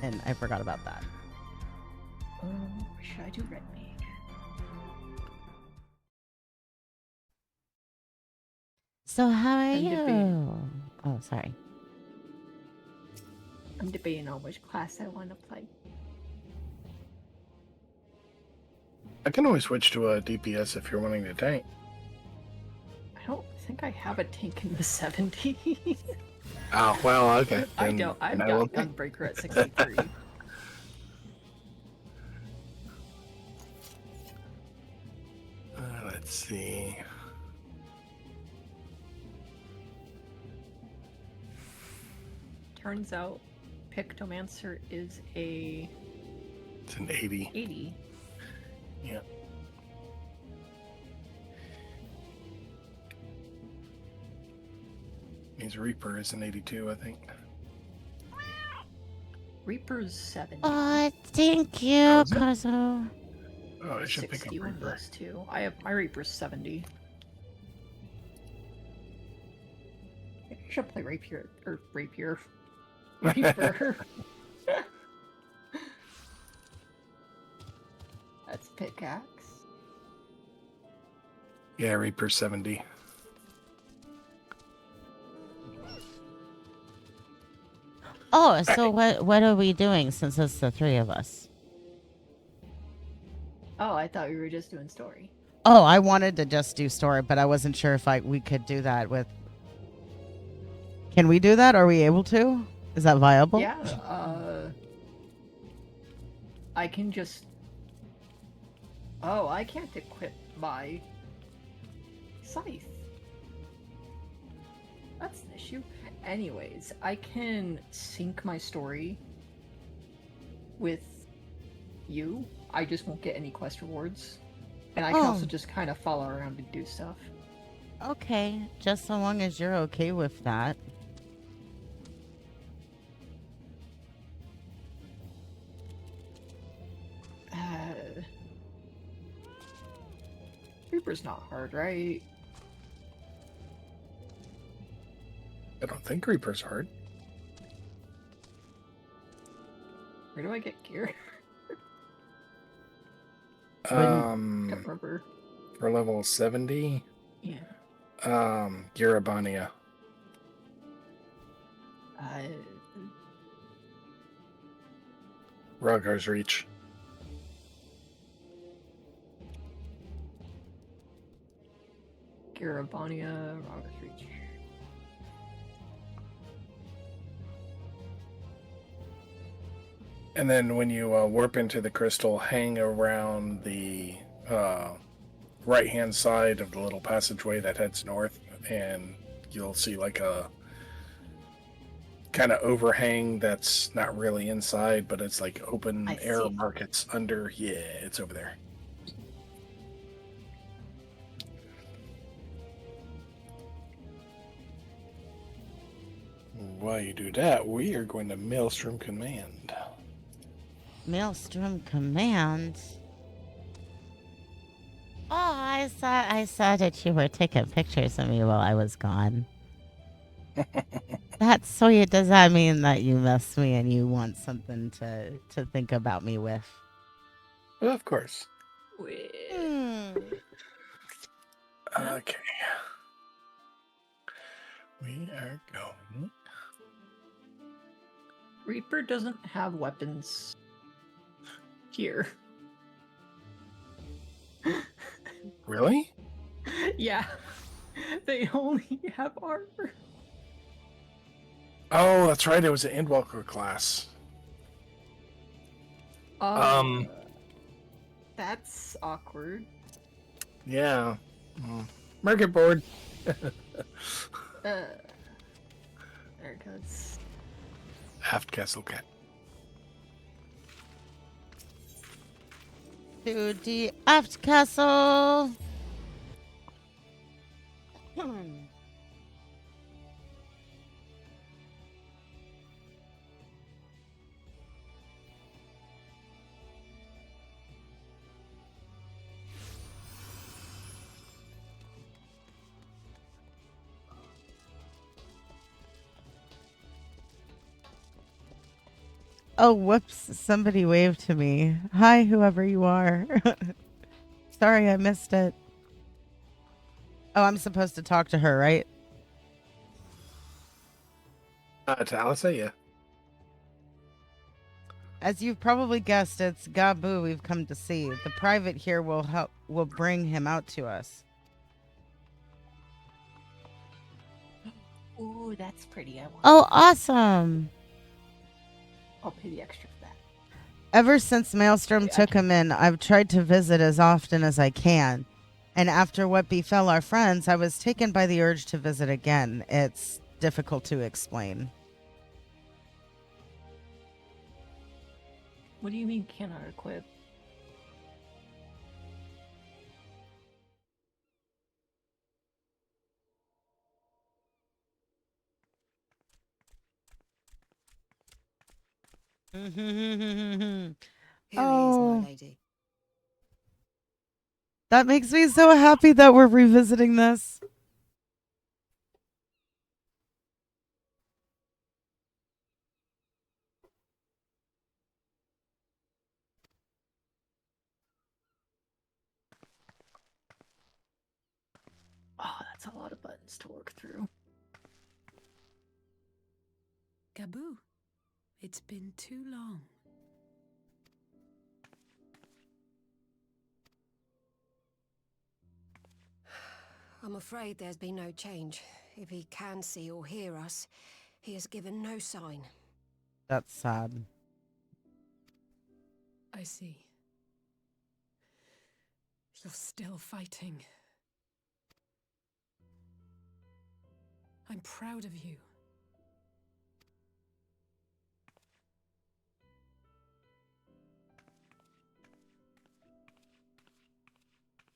and I forgot about that. Should I do red mage? So how are I'm you? debating. Oh, sorry. I'm debating on which class I want to play. I can always switch to a DPS if you're wanting to tank. I don't think I have a tank in the 70. Oh, well, okay. I Then don't. I've I got will tank. Gunbreaker at 63. Let's see. Turns out Pictomancer is a It's an 80. 80. Yeah. Means Reaper is an 82, I think. Reaper's 70. Oh, thank you, Oh, is it? Kazo. Oh, I should pick up 60 one Reaper. does too. I have my Reaper's 70. Maybe I should play Rapier or Rapier. Reaper. That's pickaxe. Yeah, Reaper 70. Oh, so what are we doing since it's the three of us? Oh, I thought we were just doing story. Oh, I wanted to just do story, but I wasn't sure if we could do that with. Can we do that? Are we able to? Is that viable? Yeah, I can just... Oh, I can't equip my scythe. That's an issue. Anyways, I can sync my story with you. I just won't get any quest rewards. And I can also just kind of follow around and do stuff. Okay, just so long as you're okay with that. Reaper's not hard, right? I don't think Reaper's hard. Where do I get gear? Um, Can't remember. for level 70, Yeah. Garabania. Rogar's Reach. Garabania, Robert's Reach. And then when you warp into the crystal, hang around the right-hand side of the little passageway that heads north, and you'll see like a kind of overhang that's not really inside, but it's like open air markets under. Yeah, it's over there. While you do that, we are going to Maelstrom Command. Maelstrom Command. Oh, I saw that you were taking pictures of me while I was gone. That's sweet. Does that mean that you miss me and you want something to think about me with? Well, of course. Okay. We are going. Reaper doesn't have weapons here. Really? Yeah. They only have armor. Oh, that's right. It was an Endwalker class. That's awkward. Yeah. Market board. There it goes. Aft Castle Cat. To the aft castle. Oh, whoops. Somebody waved to me. Hi, whoever you are. Sorry, I missed it. Oh, I'm supposed to talk to her, right? To Alisa, yeah. As you've probably guessed, it's Gabu we've come to see. The private here will bring him out to us. Ooh, that's pretty. I want. Oh, awesome. I'll pay the extra for that. Ever since Maelstrom Wait, took him in, I've tried to visit as often as I can. And after what befell our friends, I was taken by the urge to visit again. It's difficult to explain. What do you mean cannot equip? Here he is, Oh. my lady. That makes me so happy that we're revisiting this. Oh, that's a lot of buttons to work through. Gabu, it's been too long. I'm afraid there's been no change. If he can see or hear us, he has given no sign. That's sad. I see. You're still fighting. I'm proud of you.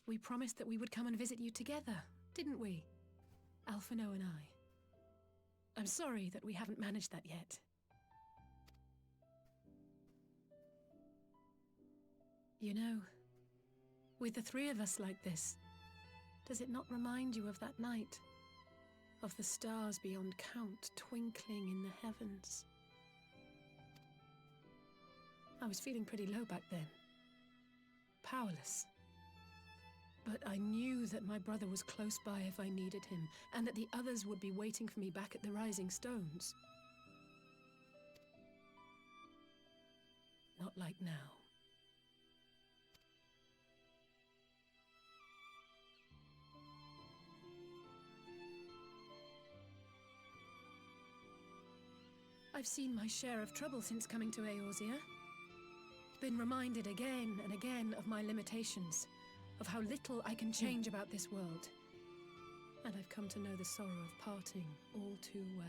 We promised that we would come and visit you together, didn't we? Alphino and I. I'm sorry that we haven't managed that yet. You know, with the three of us like this, does it not remind you of that night? Of the stars beyond count twinkling in the heavens? I was feeling pretty low back then. Powerless. But I knew that my brother was close by if I needed him, and that the others would be waiting for me back at the Rising Stones. Not like now. I've seen my share of trouble since coming to Eorzea. Been reminded again and again of my limitations, of how little I can change about this world. And I've come to know the sorrow of parting all too well.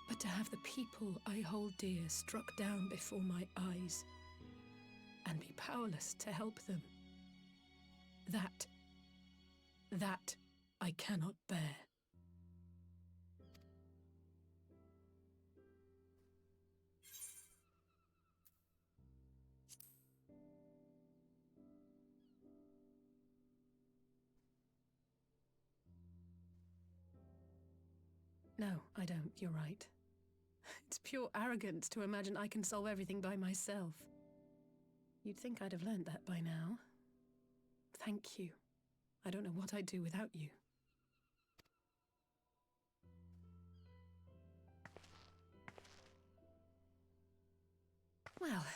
But to have the people I hold dear struck down before my eyes, and be powerless to help them, that I cannot bear. No, I don't. You're right. It's pure arrogance to imagine I can solve everything by myself. You'd think I'd have learned that by now. Thank you. I don't know what I'd do without you. Well,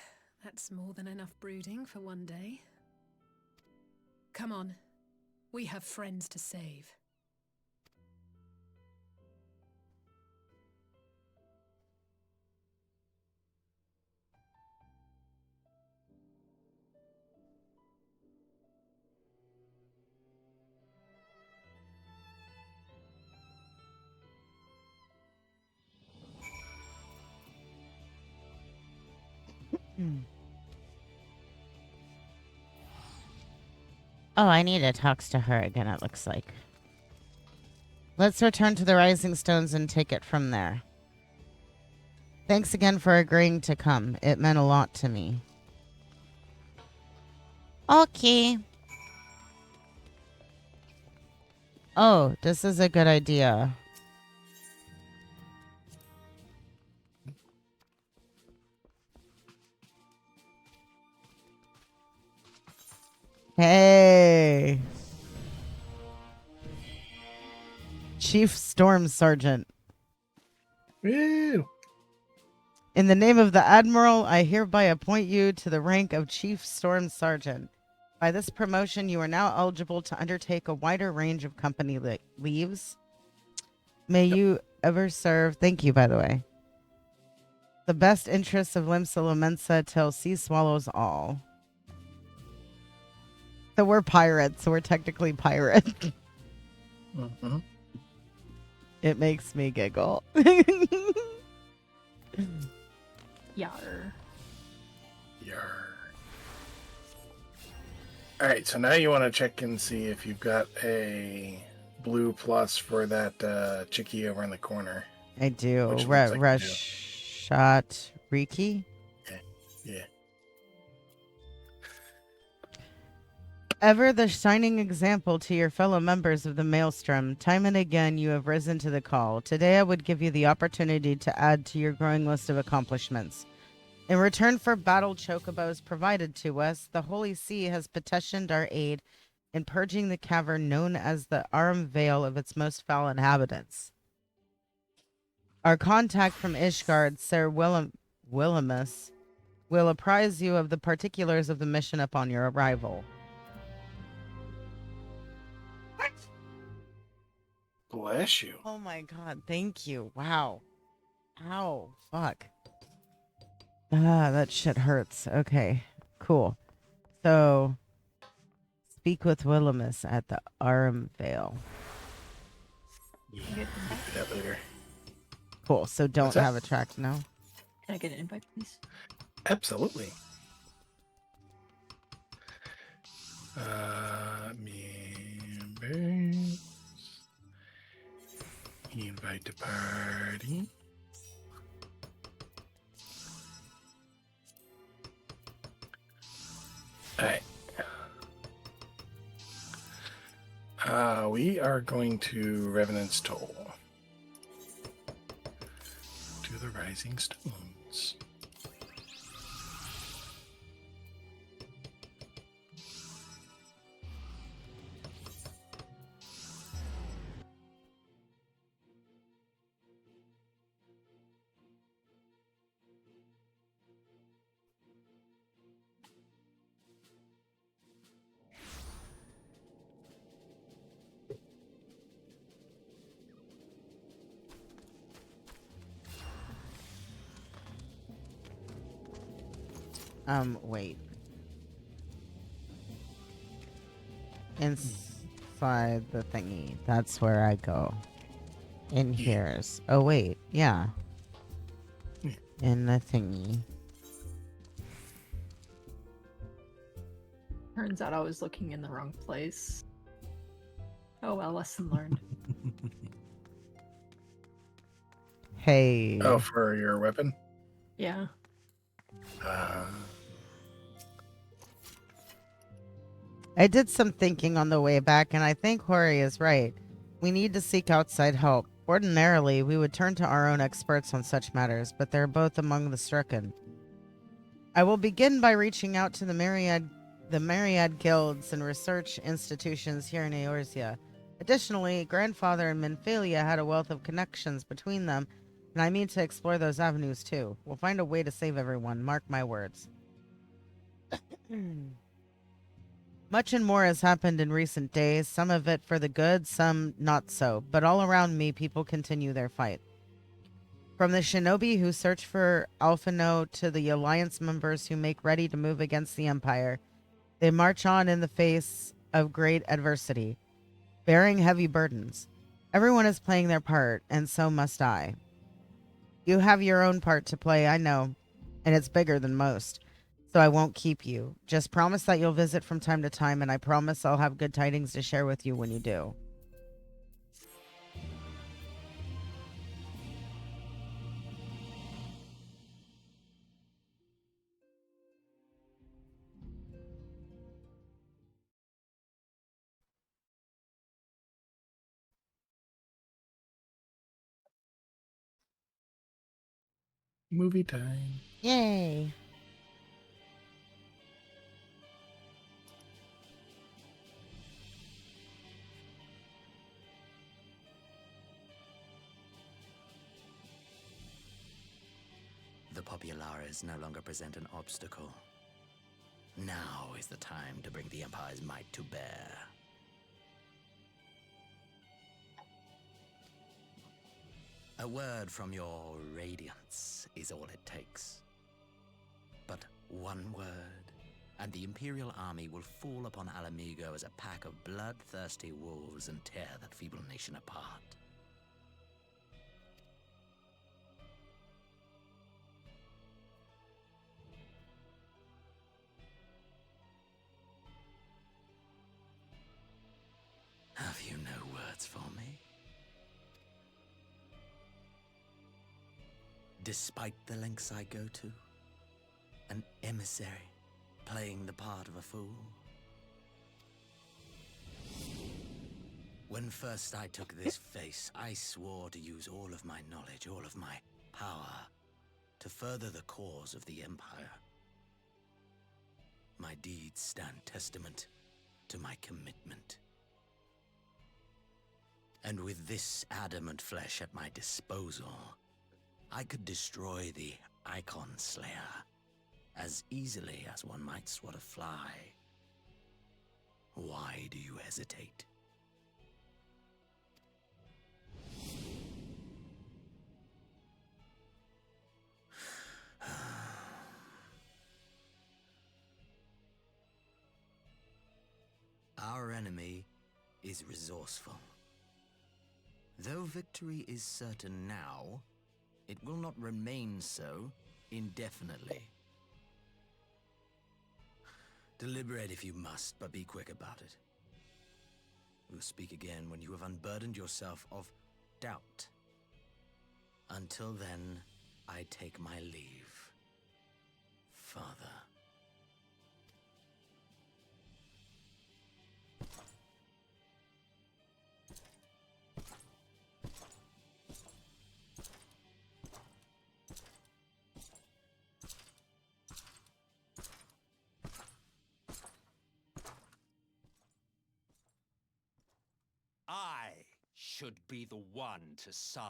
that's more than enough brooding for one day. Come on. We have friends to save. Oh, I need to talk to her again, it looks like. Let's return to the Rising Stones and take it from there. Thanks again for agreeing to come. It meant a lot to me. Okay. Oh, this is a good idea. Hey. Chief Storm Sergeant. Woo! In the name of the Admiral, I hereby appoint you to the rank of Chief Storm Sergeant. By this promotion, you are now eligible to undertake a wider range of company leaves. May you ever serve, thank you, by the way, the best interests of Limsa Lamensa till sea swallows all. So we're pirates, so we're technically pirates. Mm-hmm. It makes me giggle. Yar. Yarr. All right, so now you want to check and see if you've got a blue plus for that chickie over in the corner. I do. Which looks like you do. Shot Riki. Yeah. Ever the shining example to your fellow members of the Maelstrom, time and again you have risen to the call. Today I would give you the opportunity to add to your growing list of accomplishments. In return for battle chocobos provided to us, the Holy See has petitioned our aid in purging the cavern known as the Arum Vale of its most foul inhabitants. Our contact from Ishgard, Sir Willimus, will apprise you of the particulars of the mission upon your arrival. Bless you. Oh my god, thank you. Wow. Ow. Fuck. Ah, that shit hurts. Okay, cool. So, speak with Willimus at the Arum Vale. Yeah, we'll do that later. Cool, so don't What's that? have a track now. Can I get an invite, please? Absolutely. Members. Invite to party. Alright. We are going to Revenant's Toll. To the Rising Stones. Wait. Inside the thingy. That's where I go. In here's. Oh, wait. Yeah. In the thingy. Turns out I was looking in the wrong place. Oh well, lesson learned. Hey. Oh, for your weapon? Yeah. I did some thinking on the way back, and I think Hori is right. We need to seek outside help. Ordinarily, we would turn to our own experts on such matters, but they're both among the stricken. I will begin by reaching out to the myriad guilds and research institutions here in Eorzea. Additionally, Grandfather and Minphalia had a wealth of connections between them, and I mean to explore those avenues too. We'll find a way to save everyone, mark my words. Much and more has happened in recent days, some of it for the good, some not so, but all around me people continue their fight. From the shinobi who search for Alphino to the Alliance members who make ready to move against the Empire, they march on in the face of great adversity, bearing heavy burdens. Everyone is playing their part, and so must I. You have your own part to play, I know, and it's bigger than most. So I won't keep you. Just promise that you'll visit from time to time, and I promise I'll have good tidings to share with you when you do. Movie time. Yay. populares no longer present an obstacle. Now is the time to bring the Empire's might to bear. A word from your Radiance is all it takes. But one word, and the Imperial army will fall upon Alamigo as a pack of bloodthirsty wolves and tear that feeble nation apart. Have you no words for me? Despite the lengths I go to, an emissary playing the part of a fool. When first I took this face, I swore to use all of my knowledge, all of my power, to further the cause of the Empire. My deeds stand testament to my commitment. And with this adamant flesh at my disposal, I could destroy the Icon Slayer as easily as one might swat a fly. Why do you hesitate? Our enemy is resourceful. Though victory is certain now, it will not remain so indefinitely. Deliberate if you must, but be quick about it. We'll speak again when you have unburdened yourself of doubt. Until then, I take my leave, Father. I should be the one to sigh.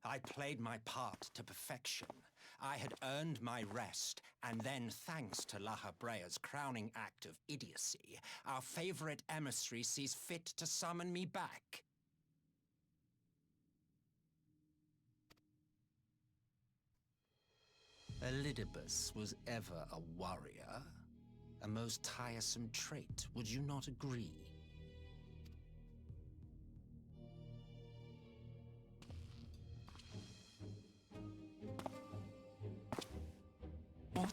I played my part to perfection. I had earned my rest, and then, thanks to La Habrea's crowning act of idiocy, our favorite emissary sees fit to summon me back. Elidibus was ever a warrior. A most tiresome trait, would you not agree? What?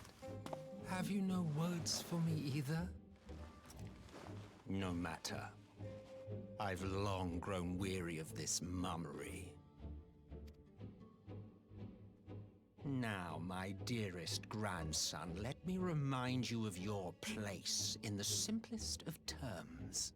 Have you no words for me either? No matter. I've long grown weary of this mummery. Now, my dearest grandson, let me remind you of your place in the simplest of terms.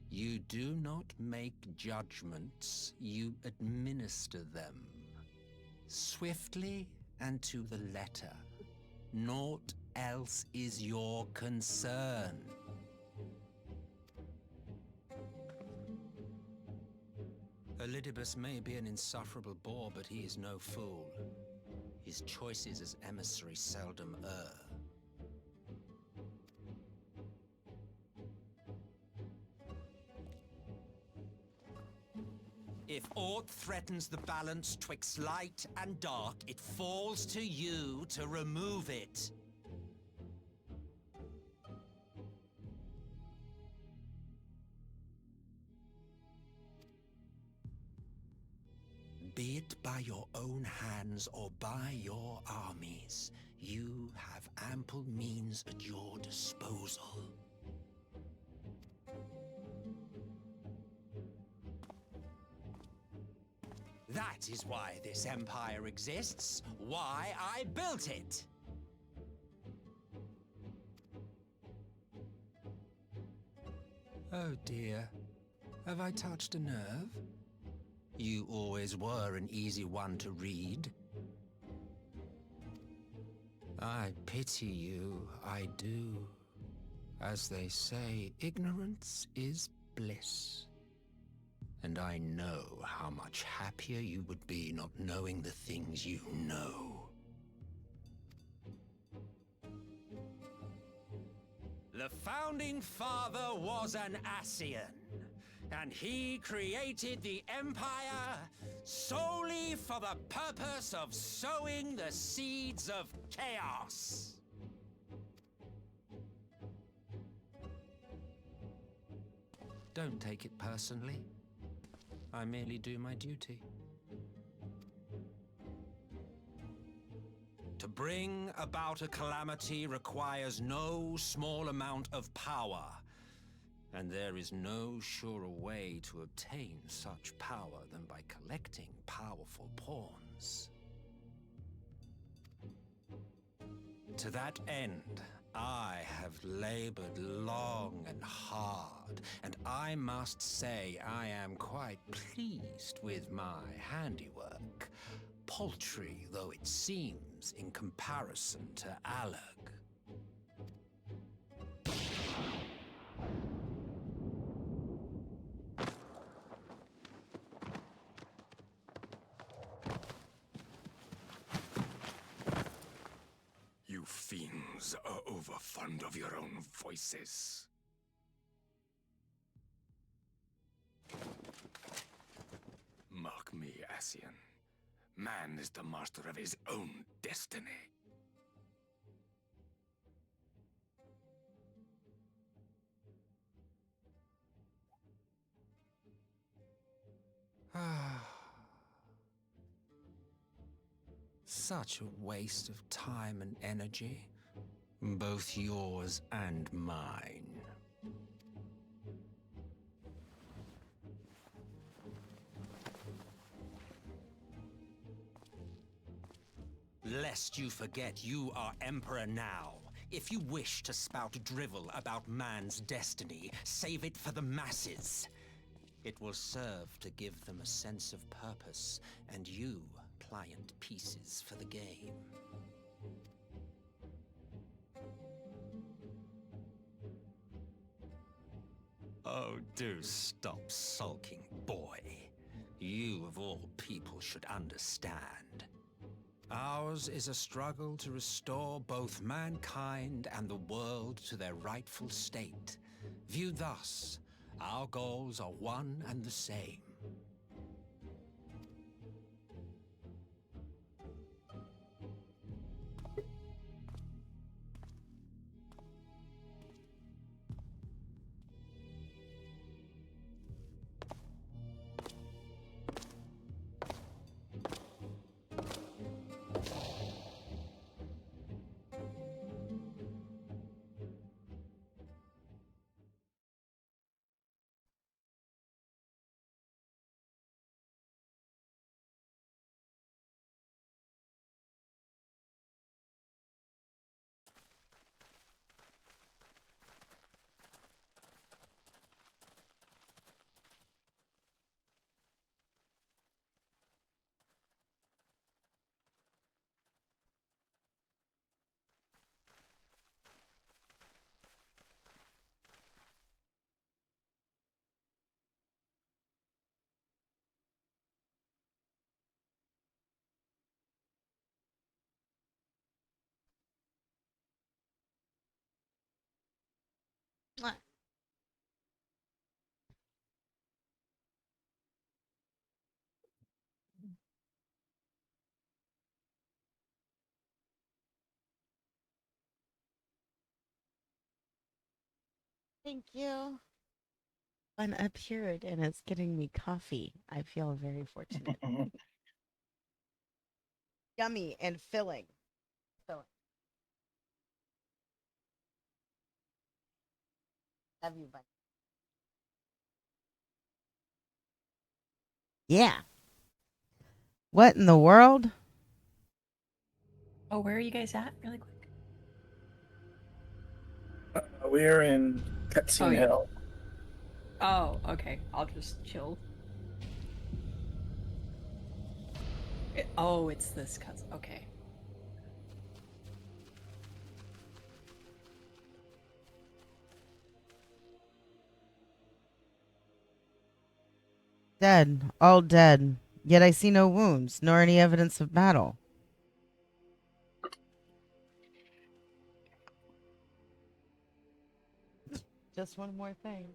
You do not make judgments, you administer them. Swiftly and to the letter. Naught else is your concern. Elidibus may be an insufferable bore, but he is no fool. His choices as emissary seldom err. If aught threatens the balance twixt light and dark, it falls to you to remove it. Be it by your own hands or by your armies, you have ample means at your disposal. That is why this empire exists, why I built it. Oh dear, have I touched a nerve? You always were an easy one to read. I pity you, I do. As they say, ignorance is bliss. And I know how much happier you would be not knowing the things you know. The founding father was an Ascian, and he created the Empire solely for the purpose of sowing the seeds of chaos. Don't take it personally. I merely do my duty. To bring about a calamity requires no small amount of power, and there is no surer way to obtain such power than by collecting powerful pawns. To that end, I have labored long and hard, and I must say I am quite pleased with my handiwork, paltry though it seems in comparison to Alag. You fiends are overfond of your own voices. Mark me, Ascian. Man is the master of his own destiny. Such a waste of time and energy, both yours and mine. Lest you forget, you are Emperor now. If you wish to spout drivel about man's destiny, save it for the masses. It will serve to give them a sense of purpose, and you pliant pieces for the game. Oh, do stop sulking, boy. You, of all people, should understand. Ours is a struggle to restore both mankind and the world to their rightful state. Viewed thus, our goals are one and the same. Mwah. Thank you. One appeared and it's getting me coffee. I feel very fortunate. Yummy and filling. Filling. Love you, buddy. Yeah. What in the world? Oh, where are you guys at? Really quick. We're in Cutscene Oh, yeah. Hill. Oh, okay. I'll just chill. Oh, it's this cuts. Okay. Dead, all dead. Yet I see no wounds, nor any evidence of battle. Just one more thing.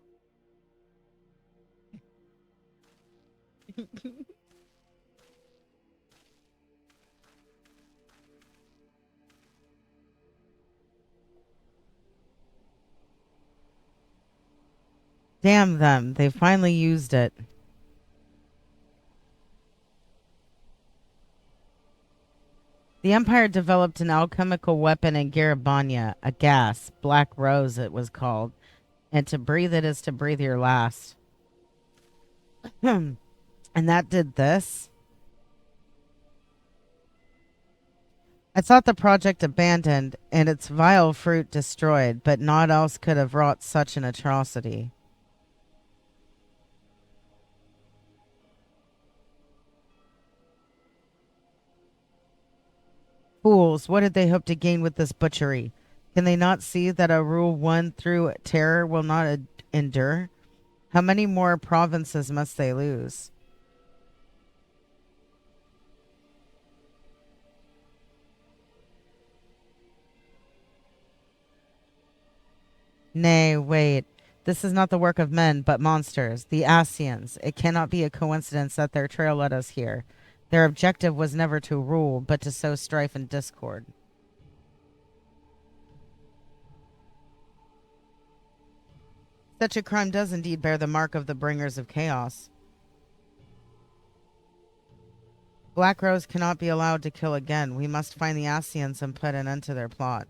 Damn them, they finally used it. The Empire developed an alchemical weapon in Garabanya, a gas, Black Rose it was called, and to breathe it is to breathe your last. And that did this? I thought the project abandoned and its vile fruit destroyed, but naught else could have wrought such an atrocity. Fools, what did they hope to gain with this butchery? Can they not see that a rule won through terror will not endure? How many more provinces must they lose? Nay, wait. This is not the work of men, but monsters, the Asians. It cannot be a coincidence that their trail led us here. Their objective was never to rule, but to sow strife and discord. Such a crime does indeed bear the mark of the bringers of chaos. Black Rose cannot be allowed to kill again. We must find the Asians and put an end to their plot.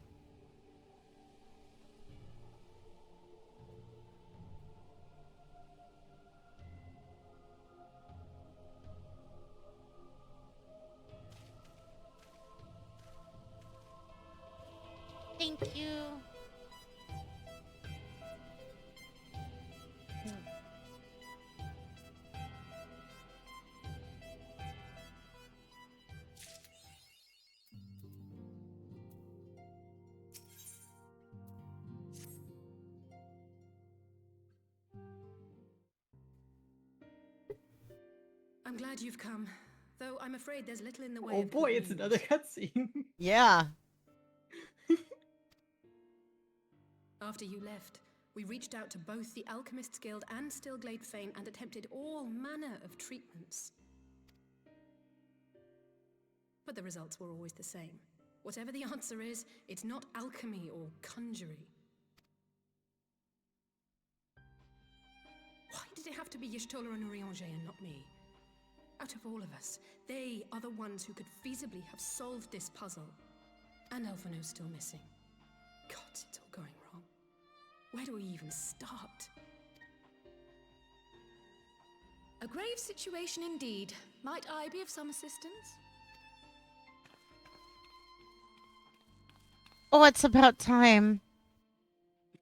Thank you. I'm glad you've come, though I'm afraid there's little in the way Oh of boy, good it's news. another cutscene. Yeah. After you left, we reached out to both the Alchemists Guild and Stillglade Fane and attempted all manner of treatments. But the results were always the same. Whatever the answer is, it's not alchemy or conjury. Why did it have to be Y'shtola and Urianger and not me? Out of all of us, they are the ones who could feasibly have solved this puzzle. And Elfino's still missing. Gods, it's all going wrong. Where do we even start? A grave situation indeed. Might I be of some assistance? Oh, it's about time.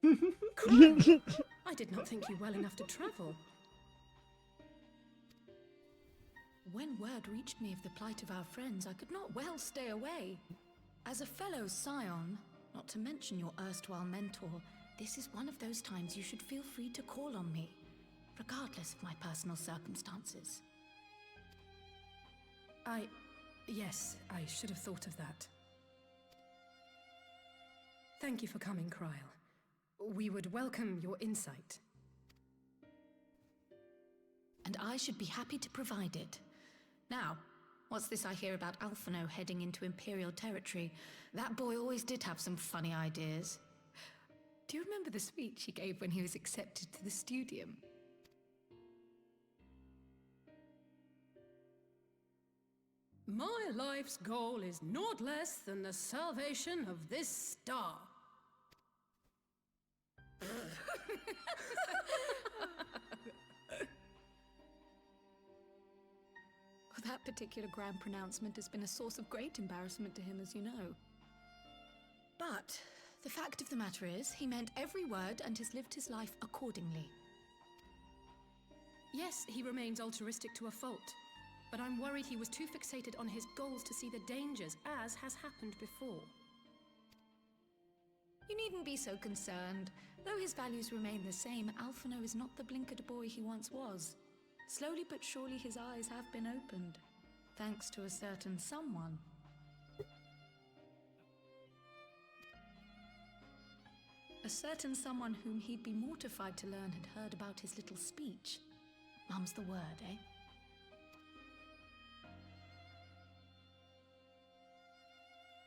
I did not think you well enough to travel. When word reached me of the plight of our friends, I could not well stay away. As a fellow scion, not to mention your erstwhile mentor, this is one of those times you should feel free to call on me, regardless of my personal circumstances. Yes, I should have thought of that. Thank you for coming, Kryl. We would welcome your insight. And I should be happy to provide it. Now, what's this I hear about Alphino heading into Imperial territory? That boy always did have some funny ideas. Do you remember the speech he gave when he was accepted to the Studium? My life's goal is naught less than the salvation of this star. That particular grand pronouncement has been a source of great embarrassment to him, as you know. But the fact of the matter is, he meant every word and has lived his life accordingly. Yes, he remains altruistic to a fault, but I'm worried he was too fixated on his goals to see the dangers, as has happened before. You needn't be so concerned. Though his values remain the same, Alphino is not the blinkered boy he once was. Slowly but surely his eyes have been opened, thanks to a certain someone. A certain someone whom he'd be mortified to learn had heard about his little speech. Mum's the word, eh?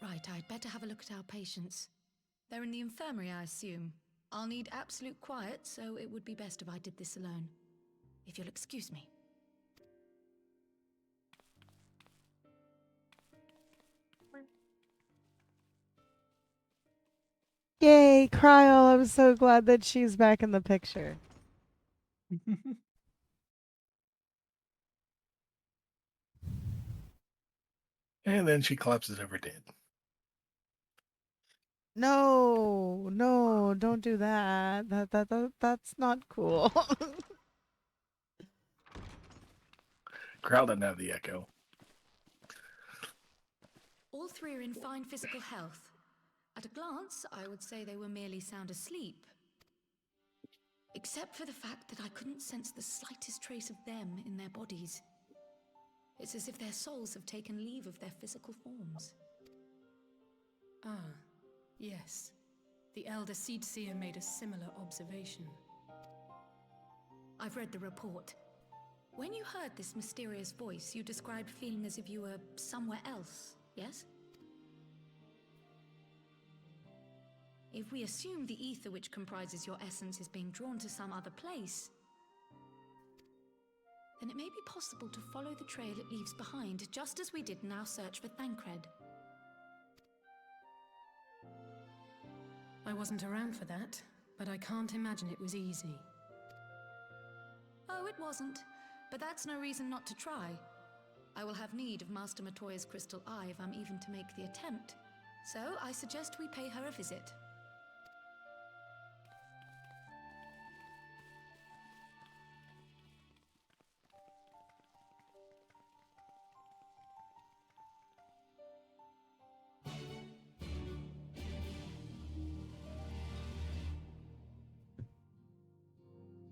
Right, I'd better have a look at our patients. They're in the infirmary, I assume. I'll need absolute quiet, so it would be best if I did this alone. If you'll excuse me. Yay, Cryo. I'm so glad that she's back in the picture. And then she collapses over dead. No, no, don't do that. That's not cool. Crowd doesn't have the echo. All three are in fine physical health. At a glance, I would say they were merely sound asleep. Except for the fact that I couldn't sense the slightest trace of them in their bodies. It's as if their souls have taken leave of their physical forms. Ah, yes. The Elder Seedseer made a similar observation. I've read the report. When you heard this mysterious voice, you described feeling as if you were somewhere else, yes? If we assume the ether which comprises your essence is being drawn to some other place, then it may be possible to follow the trail it leaves behind, just as we did in our search for Thancred. I wasn't around for that, but I can't imagine it was easy. Oh, it wasn't. But that's no reason not to try. I will have need of Master Matoya's crystal eye if I'm even to make the attempt. So I suggest we pay her a visit.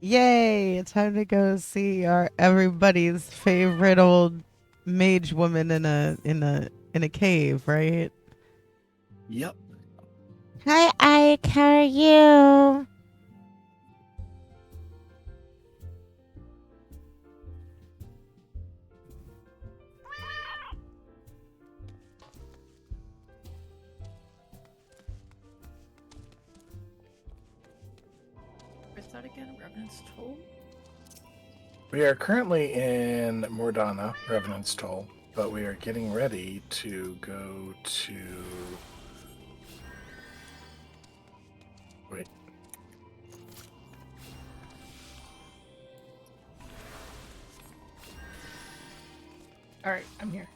Yay! Time to go see our everybody's favorite old mage woman in a cave, right? Yep. Hi, Ike. How are you? Where's that again? Revenant's Toll? We are currently in Mordana, Revenant's Toll, but we are getting ready to go to... Wait. Alright, I'm here.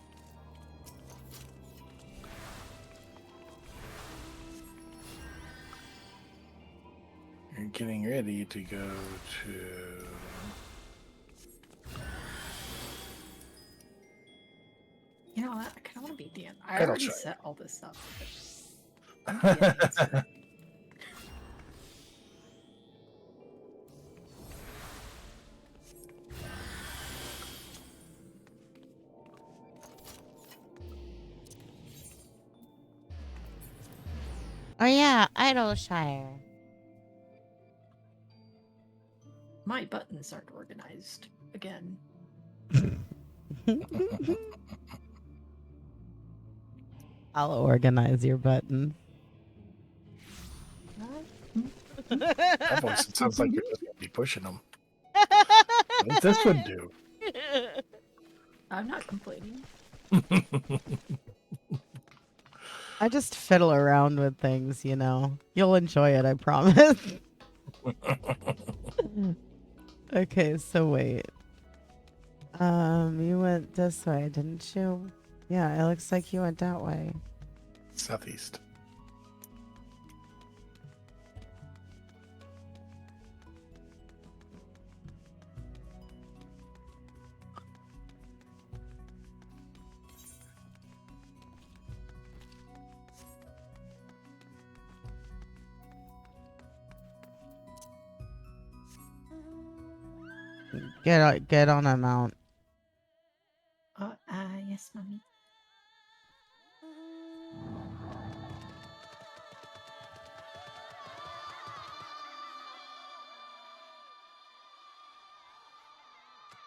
We're getting ready to go to... You know what? I kind of want to beat the end. I That'll already show you. set all this up. Yeah, Oh yeah, Idleshire. my buttons aren't organized again. I'll organize your button. That voice, it sounds like you're just going to be pushing them. What does this one do? I'm not complaining. I just fiddle around with things, you know. You'll enjoy it, I promise. Okay, so wait. You went this way, didn't you? Yeah, it looks like you went that way. Southeast. Get on a mount. Yes, mommy.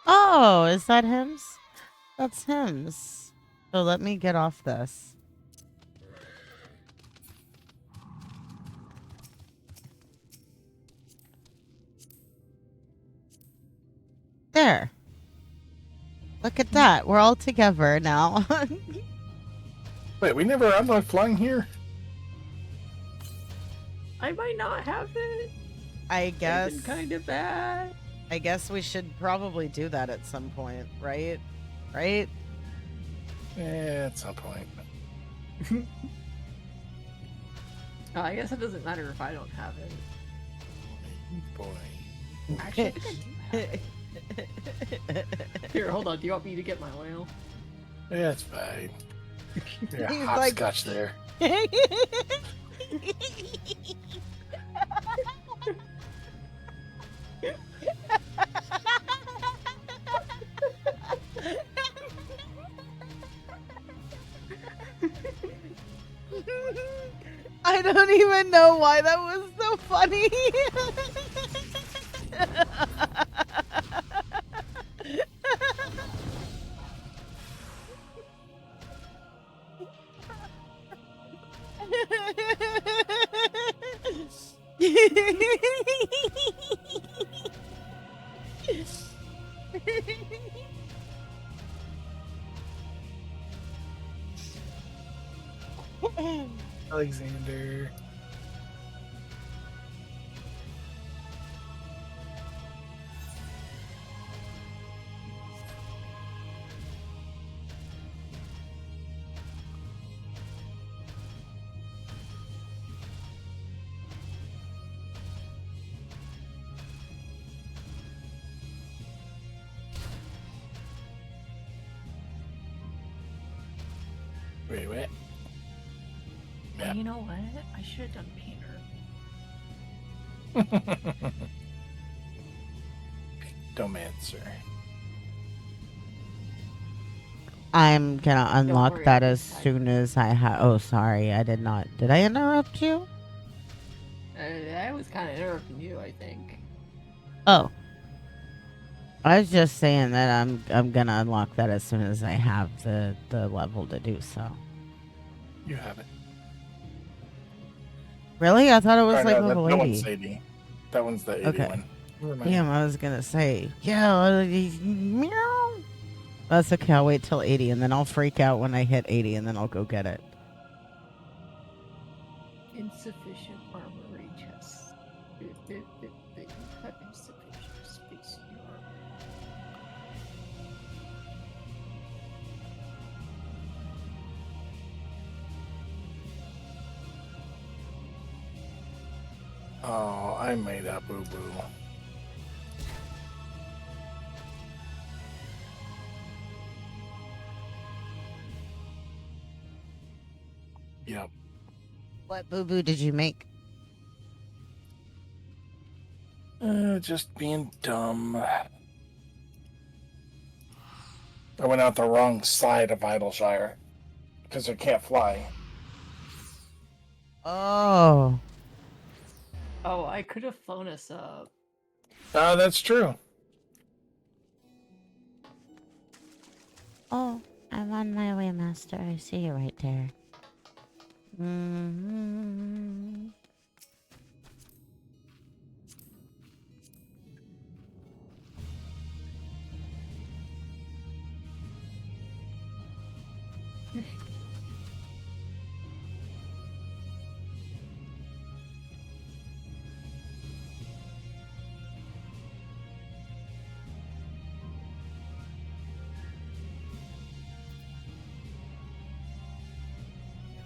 Oh, is that him's? That's him's. So let me get off this. There. Look at that. We're all together now. Wait, we never unlocked flying here? I might not have it. I guess. They've been kind of bad. I guess we should probably do that at some point, right? Right? Yeah, at some point. I guess it doesn't matter if I don't have it. Boy. Actually, I think I do have it. Here, hold on. Do you want me to get my oil? Yeah, it's fine. Yeah, He's hopscotch there. I don't even know why that was so funny. Alexander. Wait, what? Well, you know what? I should have done painter. Domancer. I'm gonna unlock worry, that I'll as be fine. soon as I have. Oh, sorry, I did not. Did I interrupt you? I was kind of interrupting you, I think. Oh, I was just saying that I'm gonna unlock that as soon as I have the level to do so. You have it. Really? I thought it was Oh, like no, level that 80. one's 80. That one's the 80 Okay. one. Never mind. Damn, I was gonna say, yeah, meow. That's okay. I'll wait till 80, and then I'll freak out when I hit 80, and then I'll go get it. Insufficient armory chest. You have insufficient space in your armor. Oh, I made up boo boo. Yep. What boo boo did you make? Just being dumb. I went out the wrong side of Idleshire because I can't fly. Oh. Oh, I could have flown us up. That's true. Oh, I'm on my way, Master. I see you right there. Mm-hmm.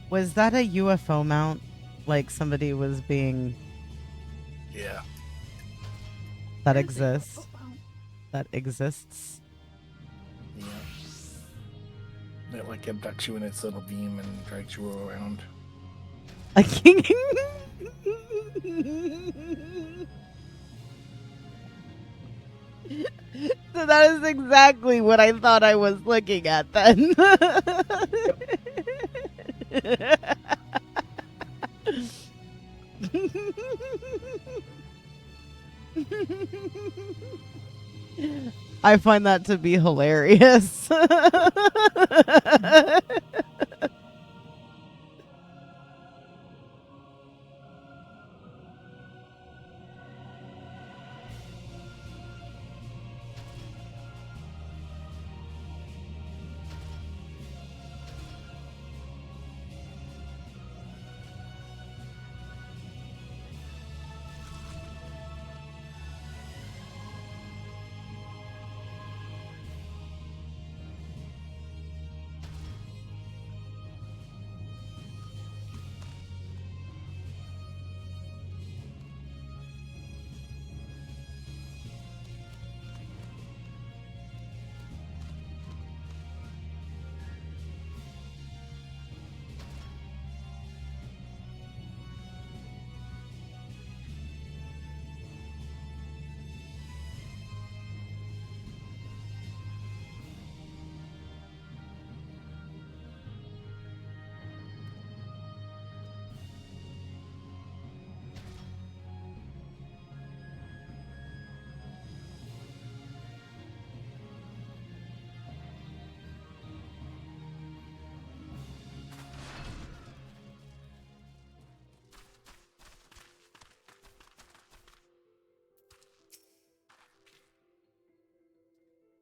Was that a UFO mount? Like somebody was being... Yeah. That exists? That exists? Yeah. It like abducts you in its little beam and drags you around. So that is exactly what I thought I was looking at then. I find that to be hilarious.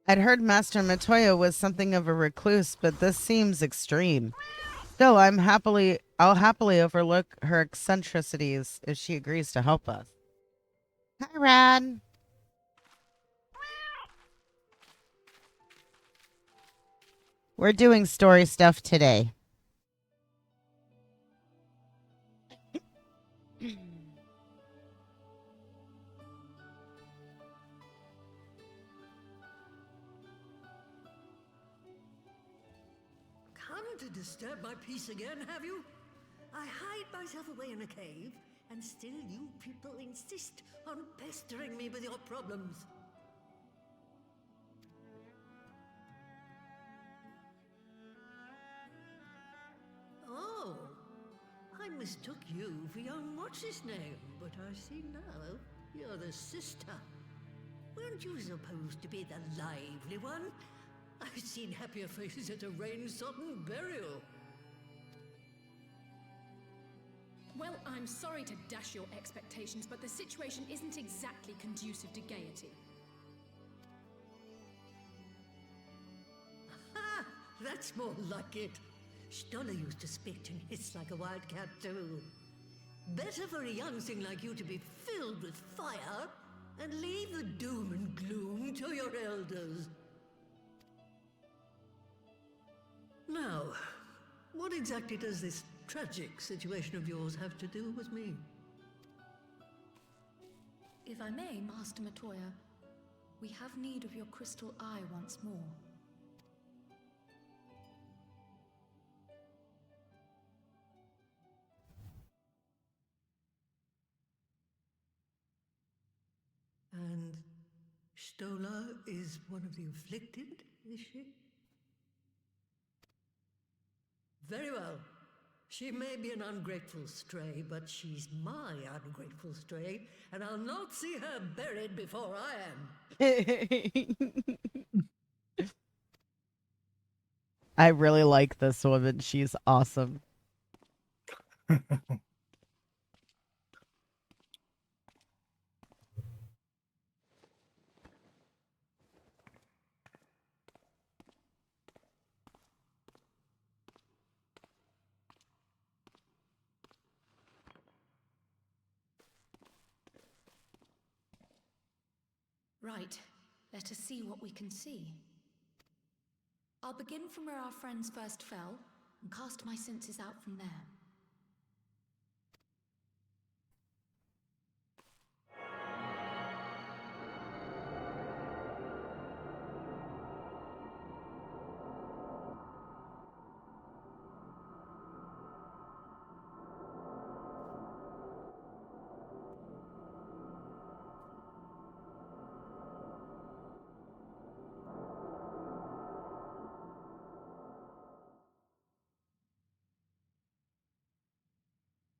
I'd heard Master Matoya was something of a recluse, but this seems extreme. Still, I'll happily overlook her eccentricities if she agrees to help us. Hi, Rad. We're doing story stuff today. Come to disturb my peace again, have you? I hide myself away in a cave, and still you people insist on pestering me with your problems. Oh, I mistook you for young what's-his-name, but I see now you're the sister. Weren't you supposed to be the lively one? I've seen happier faces at a rain-sodden burial. Well, I'm sorry to dash your expectations, but the situation isn't exactly conducive to gaiety. Ha! That's more like it. Stoller used to spit and hiss like a wildcat too. Better for a young thing like you to be filled with fire and leave the doom and gloom to your elders. Now, what exactly does this tragic situation of yours have to do with me? If I may, Master Matoya, we have need of your crystal eye once more. And Stola is one of the afflicted, is she? Very well. She may be an ungrateful stray, but she's my ungrateful stray, and I'll not see her buried before I am. I really like this woman. She's awesome. Right, let us see what we can see. I'll begin from where our friends first fell and cast my senses out from there.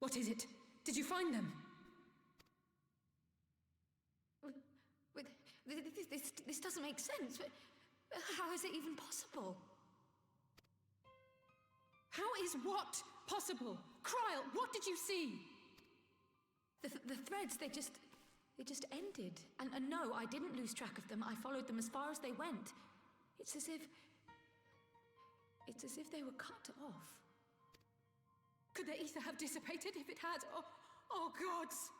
What is it? Did you find them? This doesn't make sense. How is it even possible? How is what possible? Kryl, what did you see? The threads, they just ended. And no, I didn't lose track of them. I followed them as far as they went. It's as if they were cut off. Could the ether have dissipated if it had? Oh gods!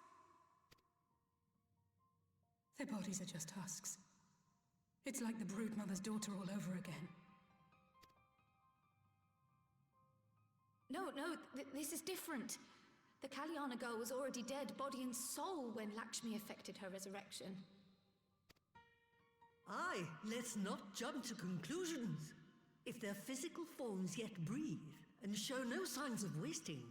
Their bodies are just husks. It's like the Broodmother's daughter all over again. No, this is different. The Kalyana girl was already dead, body and soul, when Lakshmi effected her resurrection. Aye, let's not jump to conclusions. If their physical forms yet breathe and show no signs of wasting,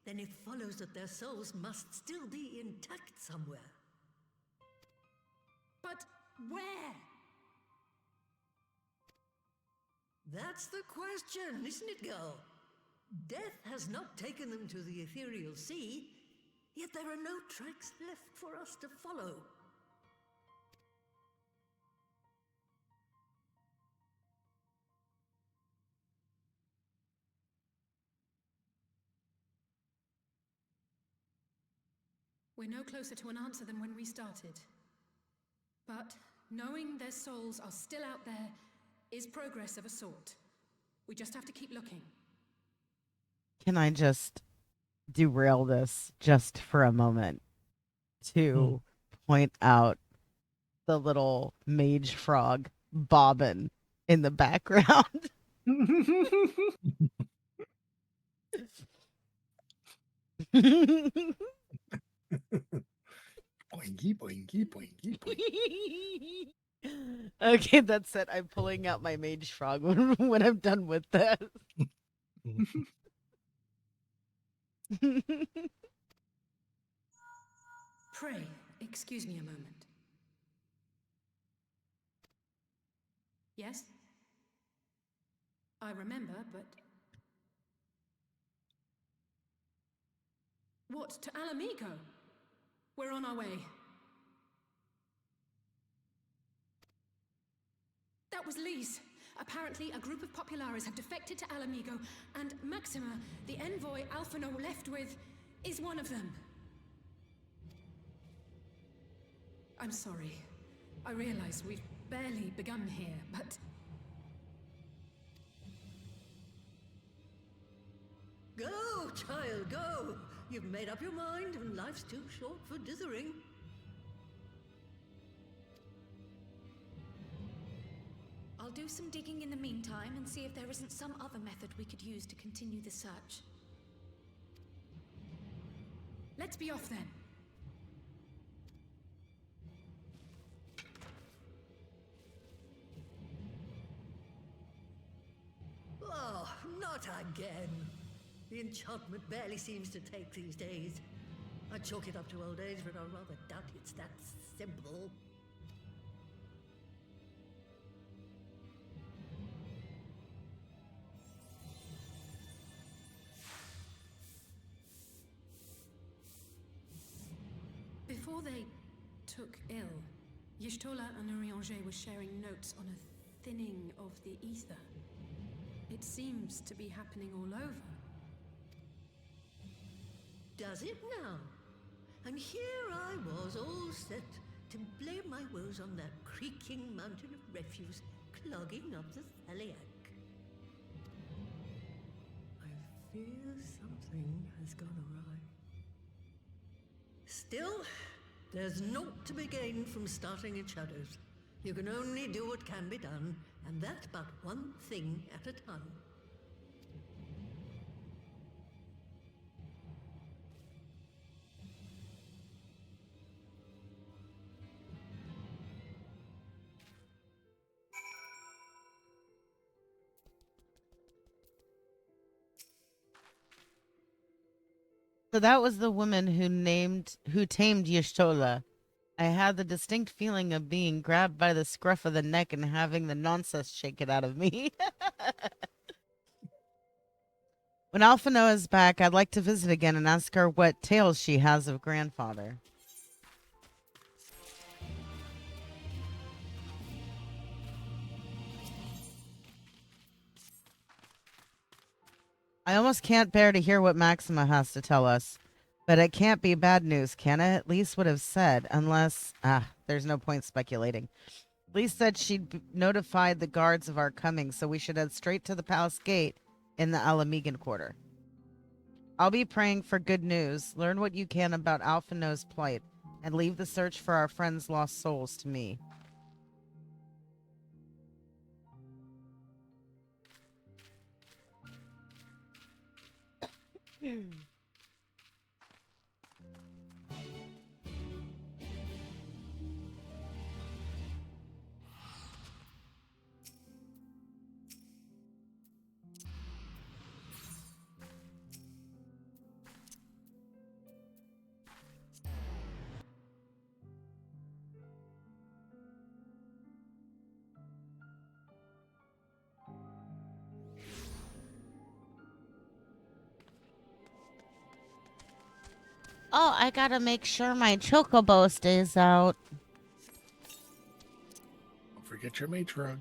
then it follows that their souls must still be intact somewhere. But where? That's the question, isn't it, girl? Death has not taken them to the ethereal sea, yet there are no tracks left for us to follow. We're no closer to an answer than when we started. But knowing their souls are still out there is progress of a sort. We just have to keep looking. Can I just derail this just for a moment to point out the little mage frog bobbing in the background? Boingy, boingy, boingy, boingy. Okay, that's it. I'm pulling out my mage frog when I'm done with this. Pray, excuse me a moment. Yes? I remember, but... What, to Alamigo? We're on our way. That was Lee's. Apparently, a group of Populares have defected to Alamigo, and Maxima, the envoy Alphino left with, is one of them. I'm sorry. I realize we've barely begun here, but... Go, child, go! You've made up your mind, and life's too short for dithering. I'll do some digging in the meantime and see if there isn't some other method we could use to continue the search. Let's be off then. Oh, not again. The enchantment barely seems to take these days. I chalk it up to old age, but I rather doubt it's that simple. Before they took ill, Y'shtola and Urianger were sharing notes on a thinning of the ether. It seems to be happening all over. Does it now? And here I was, all set to blame my woes on that creaking mountain of refuse clogging up the Thaliac. I fear something has gone awry. Still, there's naught to be gained from starting in shadows. You can only do what can be done, and that but one thing at a time. So that was the woman who tamed Y'shtola. I had the distinct feeling of being grabbed by the scruff of the neck and having the nonsense shaken out of me. When Alphino is back, I'd like to visit again and ask her what tales she has of grandfather. I almost can't bear to hear what Maxima has to tell us. But it can't be bad news, can it? At least would have said, unless... there's no point speculating. At least said she'd notified the guards of our coming, so we should head straight to the palace gate in the Alamegan quarter. I'll be praying for good news. Learn what you can about Alphino's plight, and leave the search for our friends' lost souls to me. Oh, I gotta make sure my chocobo stays out. Don't forget your mage rug.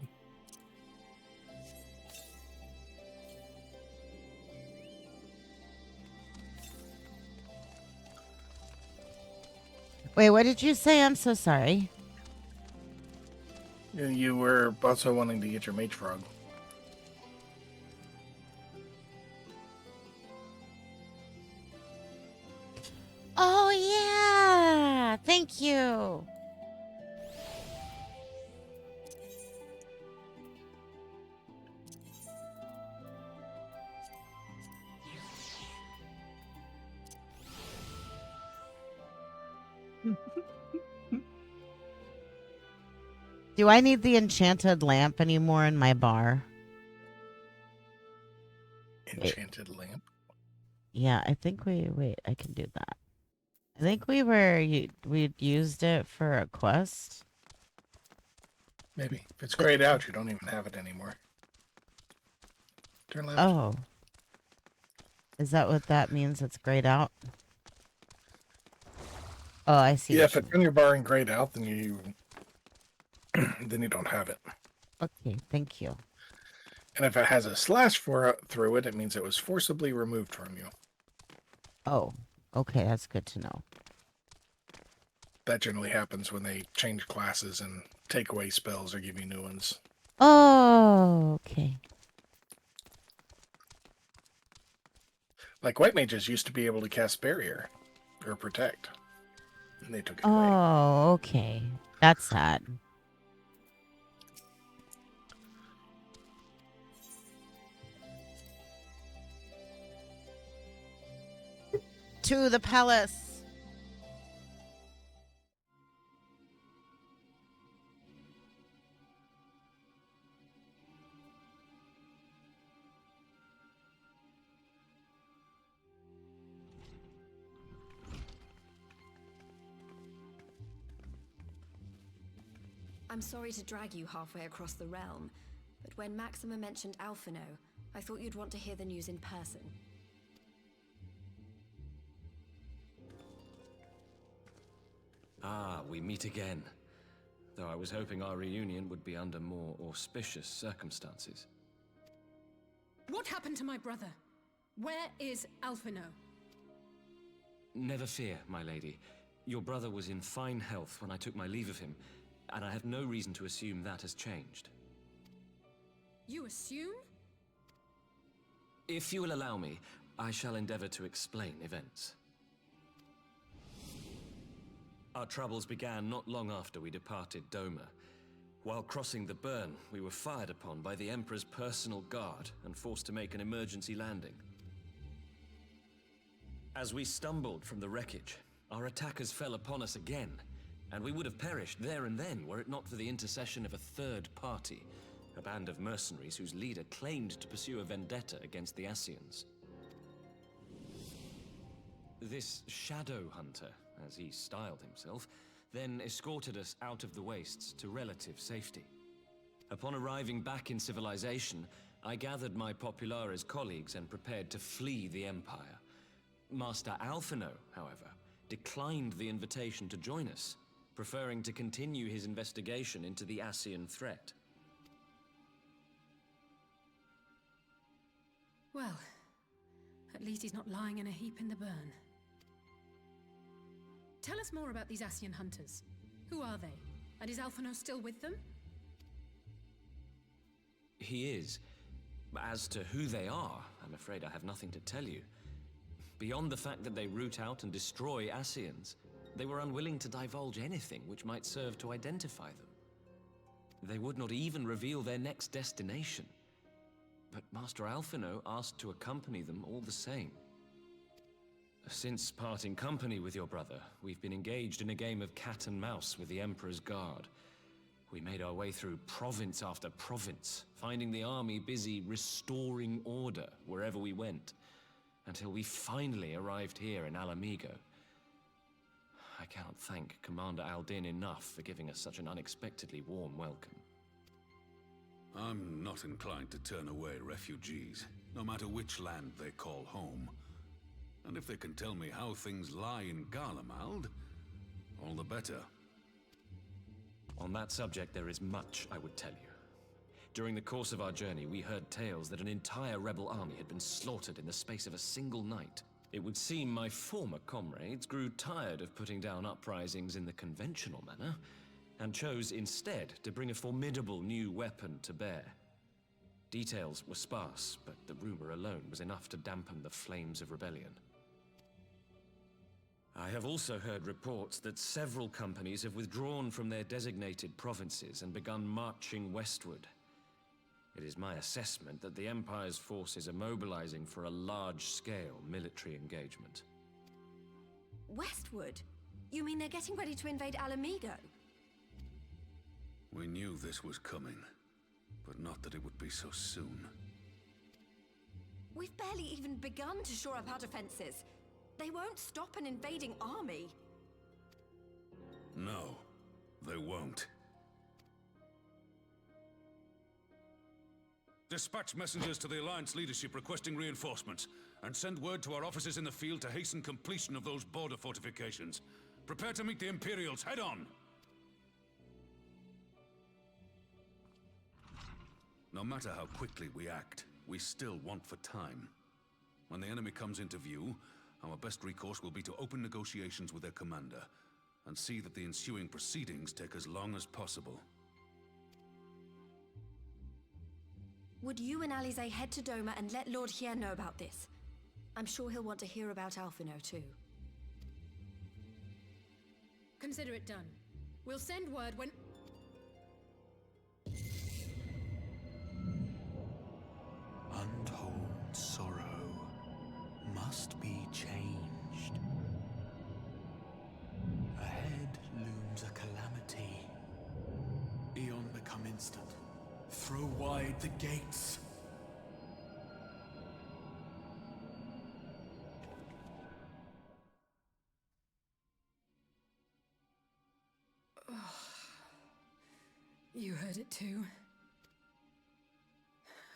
Wait, what did you say? I'm so sorry. You were also wanting to get your mage rug. Oh, yeah. Thank you. Do I need the enchanted lamp anymore in my bar? Enchanted lamp? Yeah, I think wait, I can do that. I think we'd used it for a quest. Maybe. If it's grayed out, you don't even have it anymore. Turn left. Oh. Is that what that means? It's grayed out? Oh, I see. Yeah, if it's in your bar and grayed out, then you don't have it. Okay, thank you. And if it has a slash through it, it means it was forcibly removed from you. Oh, okay, that's good to know. That generally happens when they change classes and take away spells or give you new ones. Oh, okay. Like white mages used to be able to cast barrier or protect. And they took it away. Oh, okay. That's sad. To the palace. I'm sorry to drag you halfway across the realm, but when Maxima mentioned Alphino, I thought you'd want to hear the news in person. Ah, we meet again. Though I was hoping our reunion would be under more auspicious circumstances. What happened to my brother? Where is Alphino? Never fear, my lady. Your brother was in fine health when I took my leave of him, and I have no reason to assume that has changed. You assume? If you will allow me, I shall endeavor to explain events. Our troubles began not long after we departed Doma. While crossing the burn, we were fired upon by the Emperor's personal guard and forced to make an emergency landing. As we stumbled from the wreckage, our attackers fell upon us again, and we would have perished there and then were it not for the intercession of a third party, a band of mercenaries whose leader claimed to pursue a vendetta against the Ascians. This shadow hunter, as he styled himself, then escorted us out of the wastes to relative safety. Upon arriving back in civilization, I gathered my Populares colleagues and prepared to flee the Empire. Master Alphino, however, declined the invitation to join us, preferring to continue his investigation into the Ascian threat. Well, at least he's not lying in a heap in the burn. Tell us more about these Ascian hunters. Who are they? And is Alphino still with them? He is. As to who they are, I'm afraid I have nothing to tell you. Beyond the fact that they root out and destroy Ascians, they were unwilling to divulge anything which might serve to identify them. They would not even reveal their next destination. But Master Alphino asked to accompany them all the same. Since parting company with your brother, we've been engaged in a game of cat and mouse with the Emperor's Guard. We made our way through province after province, finding the army busy restoring order wherever we went, until we finally arrived here in Alamigo. I cannot thank Commander Aldin enough for giving us such an unexpectedly warm welcome. I'm not inclined to turn away refugees, no matter which land they call home. And if they can tell me how things lie in Garlemald, all the better. On that subject, there is much I would tell you. During the course of our journey, we heard tales that an entire rebel army had been slaughtered in the space of a single night. It would seem my former comrades grew tired of putting down uprisings in the conventional manner, and chose instead to bring a formidable new weapon to bear. Details were sparse, but the rumor alone was enough to dampen the flames of rebellion. I have also heard reports that several companies have withdrawn from their designated provinces and begun marching westward. It is my assessment that the Empire's forces are mobilizing for a large-scale military engagement. Westward? You mean they're getting ready to invade Alamigo? We knew this was coming, but not that it would be so soon. We've barely even begun to shore up our defenses. They won't stop an invading army. No, they won't. Dispatch messengers to the Alliance leadership requesting reinforcements, and send word to our officers in the field to hasten completion of those border fortifications. Prepare to meet the Imperials head on! No matter how quickly we act, we still want for time. When the enemy comes into view, our best recourse will be to open negotiations with their commander, and see that the ensuing proceedings take as long as possible. Would you and Alize head to Doma and let Lord Hien know about this? I'm sure he'll want to hear about Alphino too. Consider it done. We'll send word when... Untold sorrow must be changed. Ahead looms a calamity. Eon become instant. Throw wide the gates. You heard it too.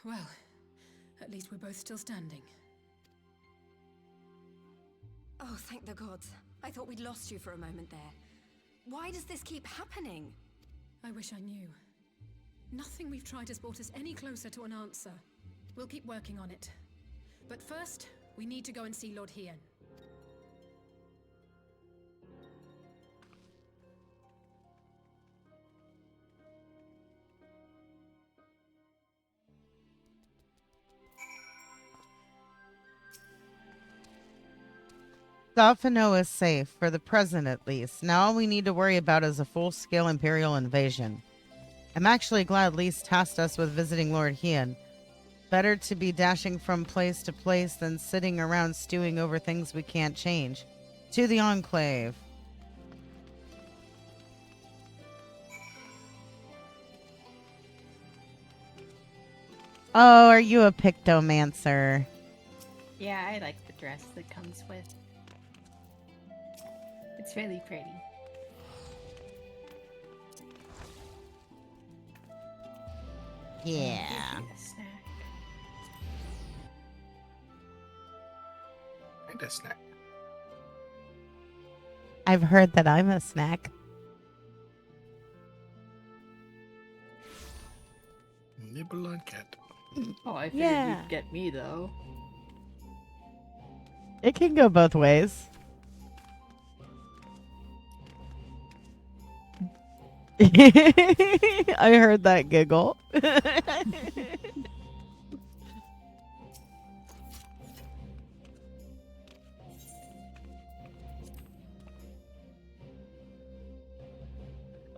Well, at least we're both still standing. Oh, thank the gods. I thought we'd lost you for a moment there. Why does this keep happening? I wish I knew. Nothing we've tried has brought us any closer to an answer. We'll keep working on it. But first, we need to go and see Lord Hien. Alphino is safe, for the present at least. Now all we need to worry about is a full-scale Imperial invasion. I'm actually glad Lise tasked us with visiting Lord Hien. Better to be dashing from place to place than sitting around stewing over things we can't change. To the Enclave. Oh, are you a Pictomancer? Yeah, I like the dress that comes with. It's really pretty. Yeah. Give you a snack. Get a snack. I've heard that I'm a snack. Nibble on cat. Oh, I figured Yeah. you'd get me though. It can go both ways. I heard that giggle.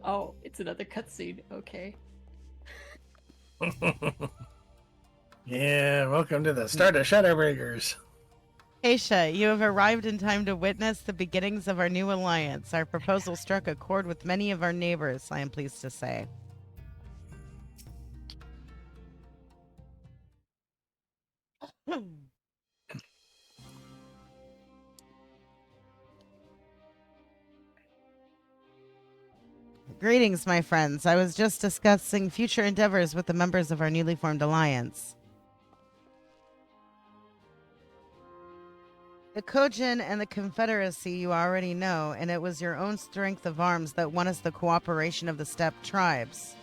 Oh, it's another cutscene. Okay. Yeah, welcome to the start of Shadowbreakers. Aisha, you have arrived in time to witness the beginnings of our new alliance. Our proposal struck a chord with many of our neighbors, I am pleased to say. Greetings, my friends. I was just discussing future endeavors with the members of our newly formed alliance. The Kojin and the Confederacy you already know, and it was your own strength of arms that won us the cooperation of the steppe tribes.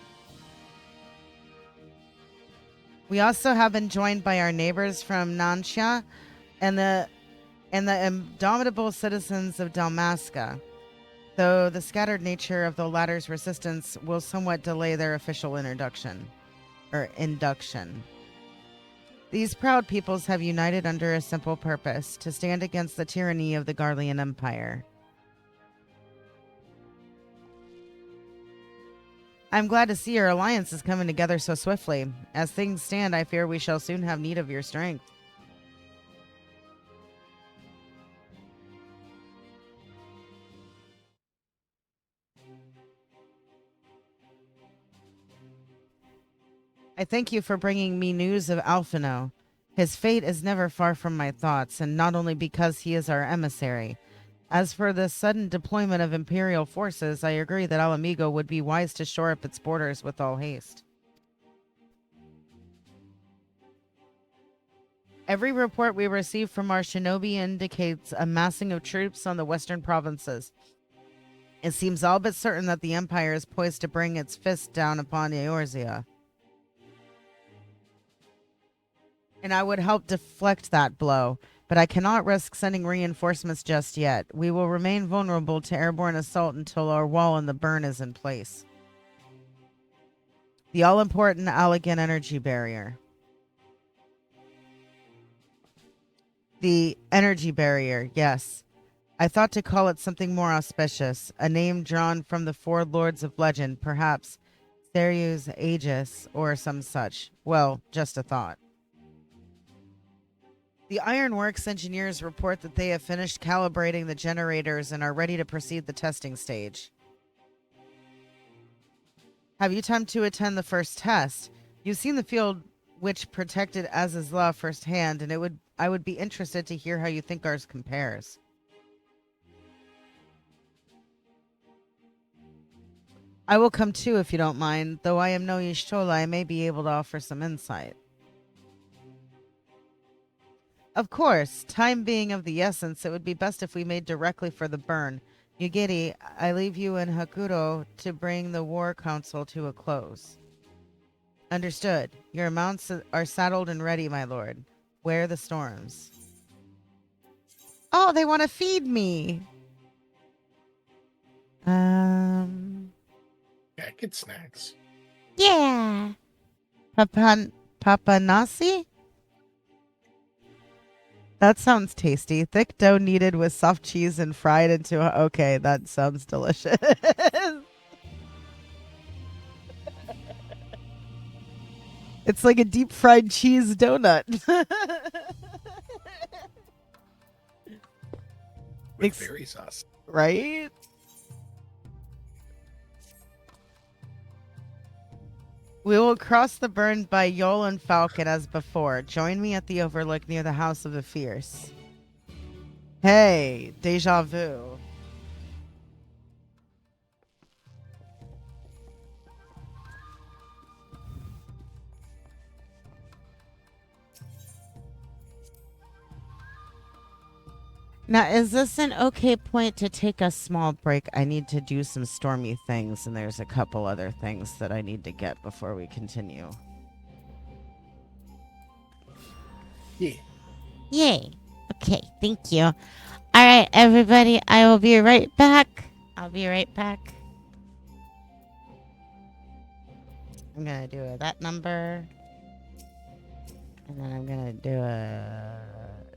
We also have been joined by our neighbors from Nansha and the indomitable citizens of Dalmasca, though the scattered nature of the latter's resistance will somewhat delay their official induction. These proud peoples have united under a simple purpose, to stand against the tyranny of the Garlean Empire. I'm glad to see your alliance is coming together so swiftly. As things stand, I fear we shall soon have need of your strength. I thank you for bringing me news of Alphino. His fate is never far from my thoughts, and not only because he is our emissary. As for the sudden deployment of Imperial forces, I agree that Alamigo would be wise to shore up its borders with all haste. Every report we receive from our shinobi indicates a massing of troops on the western provinces. It seems all but certain that the Empire is poised to bring its fist down upon Eorzea. And I would help deflect that blow, but I cannot risk sending reinforcements just yet. We will remain vulnerable to airborne assault until our wall in the burn is in place. The all-important Allegan energy barrier. The energy barrier, yes. I thought to call it something more auspicious, a name drawn from the four lords of legend, perhaps Therius Aegis or some such. Well, just a thought. The Ironworks engineers report that they have finished calibrating the generators and are ready to proceed the testing stage. Have you time to attend the first test? You've seen the field which protected Azizla firsthand, and I would be interested to hear how you think ours compares. I will come too if you don't mind. Though I am no Y'shtola, I may be able to offer some insight. Of course, time being of the essence, it would be best if we made directly for the burn. Yugiri, I leave you and Hakuro to bring the war council to a close. Understood. Your mounts are saddled and ready, my lord. Wear the storms. Oh, they want to feed me. Yeah, get snacks. Yeah. Papanasi? That sounds tasty. Thick dough kneaded with soft cheese and fried into a... Okay, that sounds delicious. It's like a deep fried cheese donut. With berry sauce. Right? We will cross the burn by Yol and Falcon as before. Join me at the overlook near the House of the Fierce. Hey, deja vu. Now, is this an okay point to take a small break? I need to do some stormy things, and there's a couple other things that I need to get before we continue. Yeah. Yay. Okay, thank you. All right, everybody, I will be right back. I'll be right back. I'm going to do that number. And then I'm going to do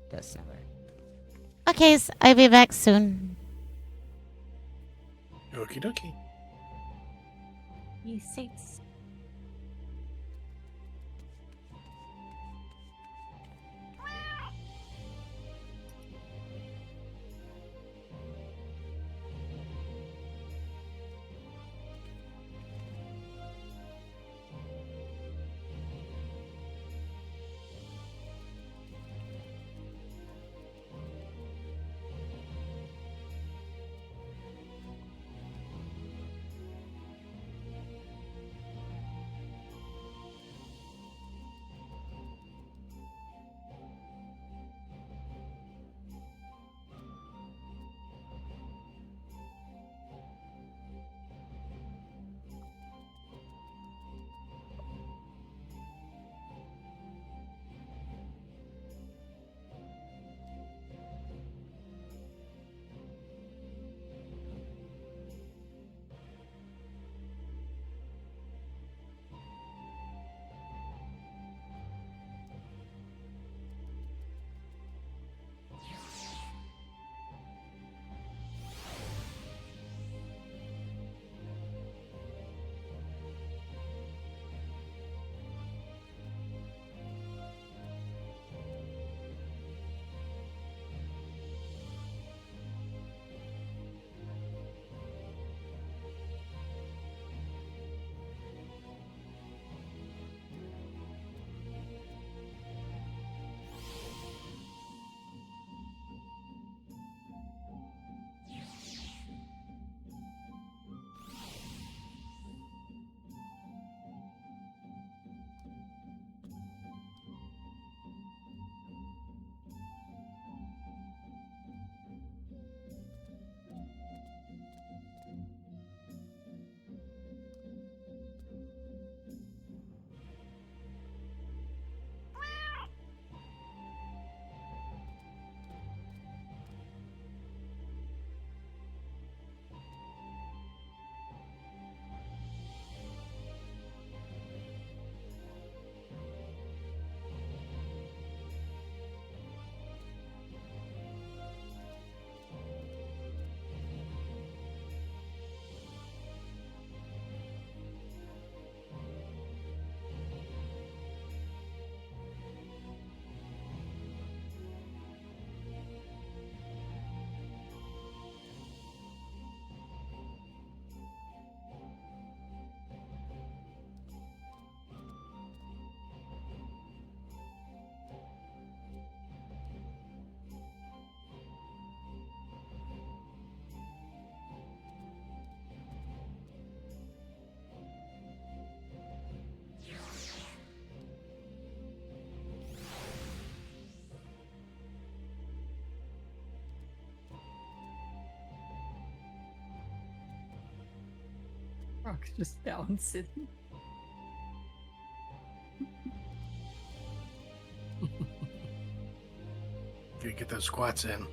this number. Okay, so I'll be back soon. Okie dokie. You saints. Rock's just down sitting. Gotta get those squats in.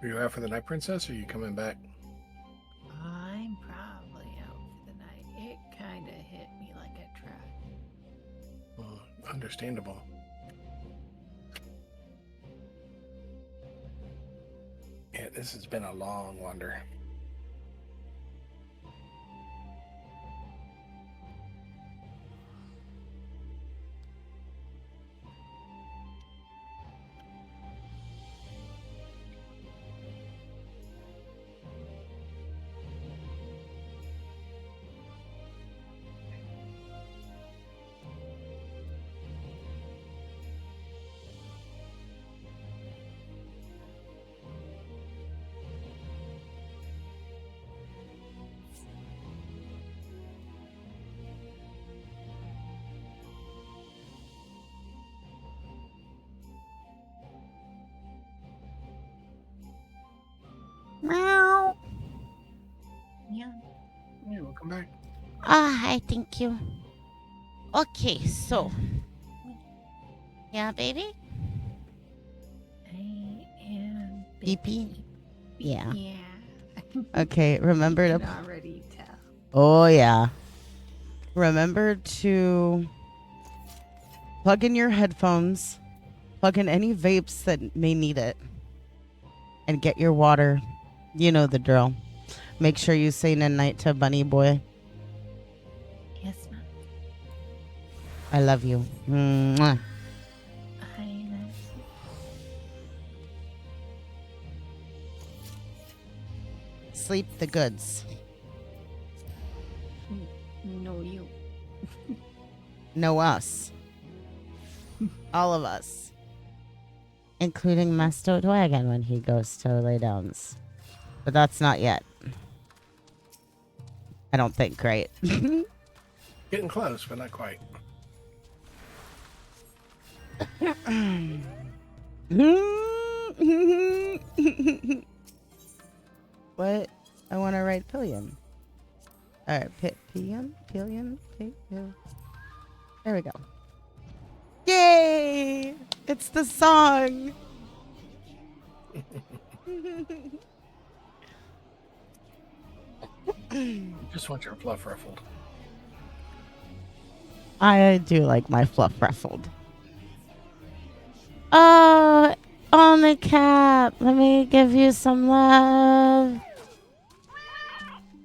Are you out for the night, Princess, or are you coming back? I'm probably out for the night. It kind of hit me like a truck. Well, understandable. Yeah, this has been a long wander. Meow. Yeah. Hey, welcome back. Hi, thank you. Okay, so. Yeah, baby? I am BP? Yeah. Yeah. Okay, remember I to. can already tell. Oh, yeah. Remember to plug in your headphones, plug in any vapes that may need it, and get your water. You know the drill. Make sure you say night to Bunny Boy. Yes, ma'am. I love you. Mwah. I love Sleep the goods. you. No, you. Know us. All of us. Including Master Dragon when he goes to lay downs. But that's not yet. I don't think, right? Getting close, but not quite. What? I want to write pillion. All right, pillion. There we go. Yay! It's the song. Just want your fluff ruffled. I do like my fluff ruffled. Oh, on the cap. Let me give you some love.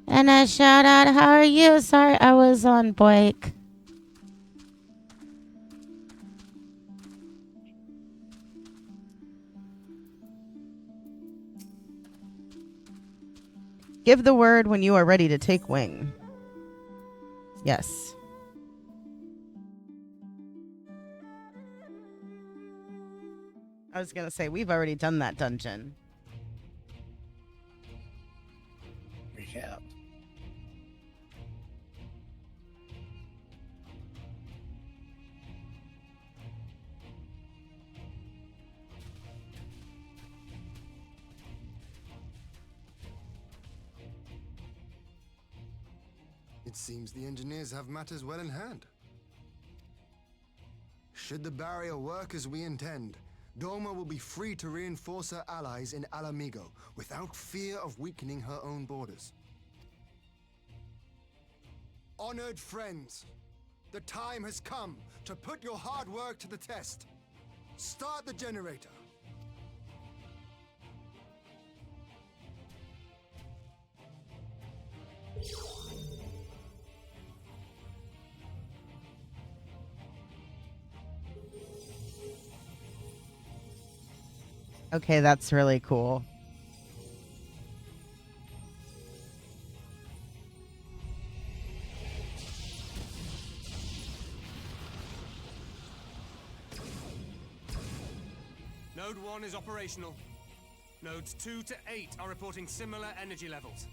And a shout out. How are you? Sorry, I was on break. Give the word when you are ready to take wing. Yes. I was going to say, we've already done that dungeon. We have. It seems the engineers have matters well in hand. Should the barrier work as we intend, Doma will be free to reinforce her allies in Alamigo without fear of weakening her own borders. Honored friends, the time has come to put your hard work to the test. Start the generator. Okay, that's really cool. Node 1 is operational. Nodes 2 to 8 are reporting similar energy levels.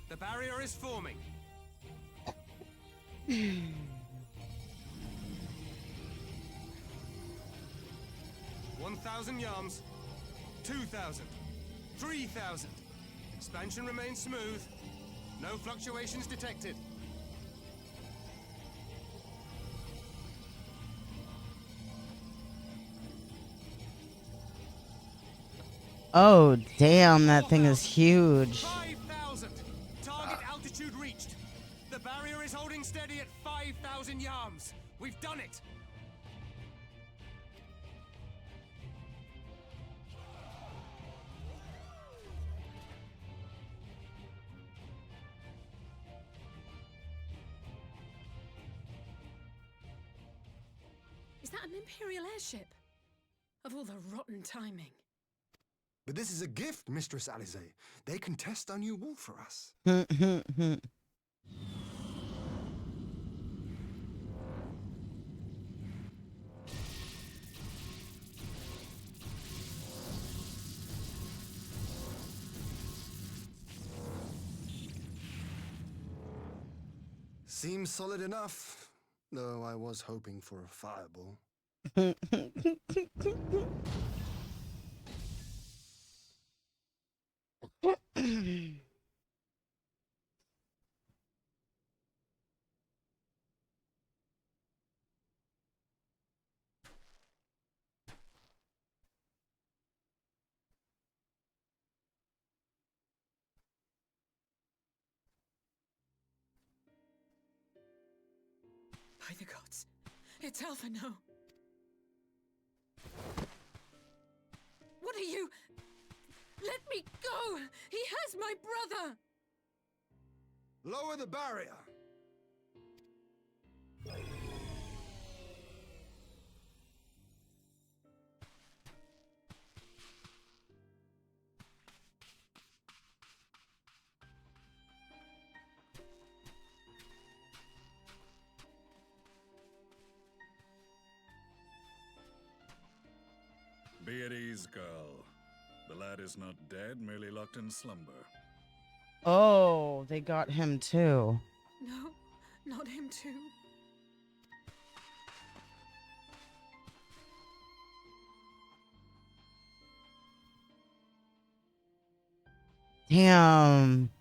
The barrier is forming. 1,000 yards. 2,000. 3,000. Expansion remains smooth. No fluctuations detected. Oh, damn, that thing is huge. 5,000! Target altitude reached. The barrier is holding steady at 5,000 yards. We've done it! Is that an Imperial airship? Of all the rotten timing. But this is a gift, Mistress Alize. They can test our new wall for us. Seems solid enough, though I was hoping for a fireball. By the gods, it's Alphino. What are you? Let me go! He has my brother! Lower the barrier! Be at ease, girl. The lad is not dead, merely locked in slumber. Oh, they got him too. No, not him too. Damn.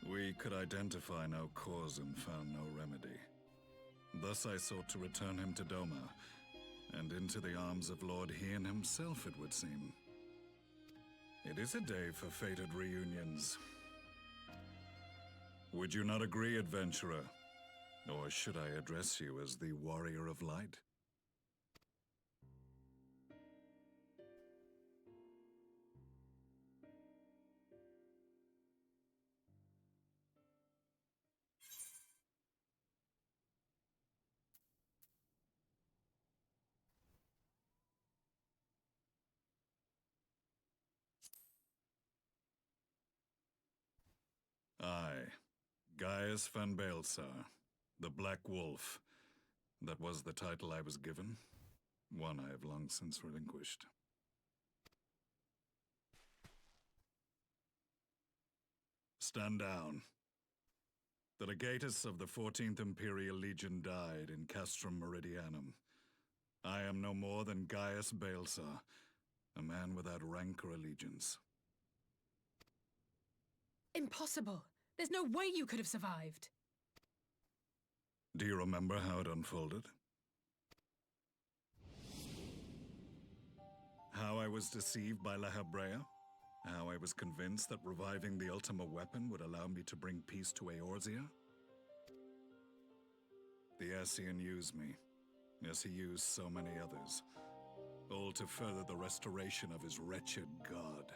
We could identify no cause and found no remedy. Thus I sought to return him to Doma, and into the arms of Lord Hien himself, it would seem. It is a day for fated reunions. Would you not agree, adventurer? Or should I address you as the Warrior of Light? I, Gaius van Baelsar, the Black Wolf. That was the title I was given, one I have long since relinquished. Stand down. The legatus of the 14th Imperial Legion died in Castrum Meridianum. I am no more than Gaius Baelsar, a man without rank or allegiance. Impossible. There's no way you could have survived. Do you remember how it unfolded? How I was deceived by La Habrea? How I was convinced that reviving the Ultima weapon would allow me to bring peace to Eorzea? The Ascian used me, as he used so many others, all to further the restoration of his wretched god.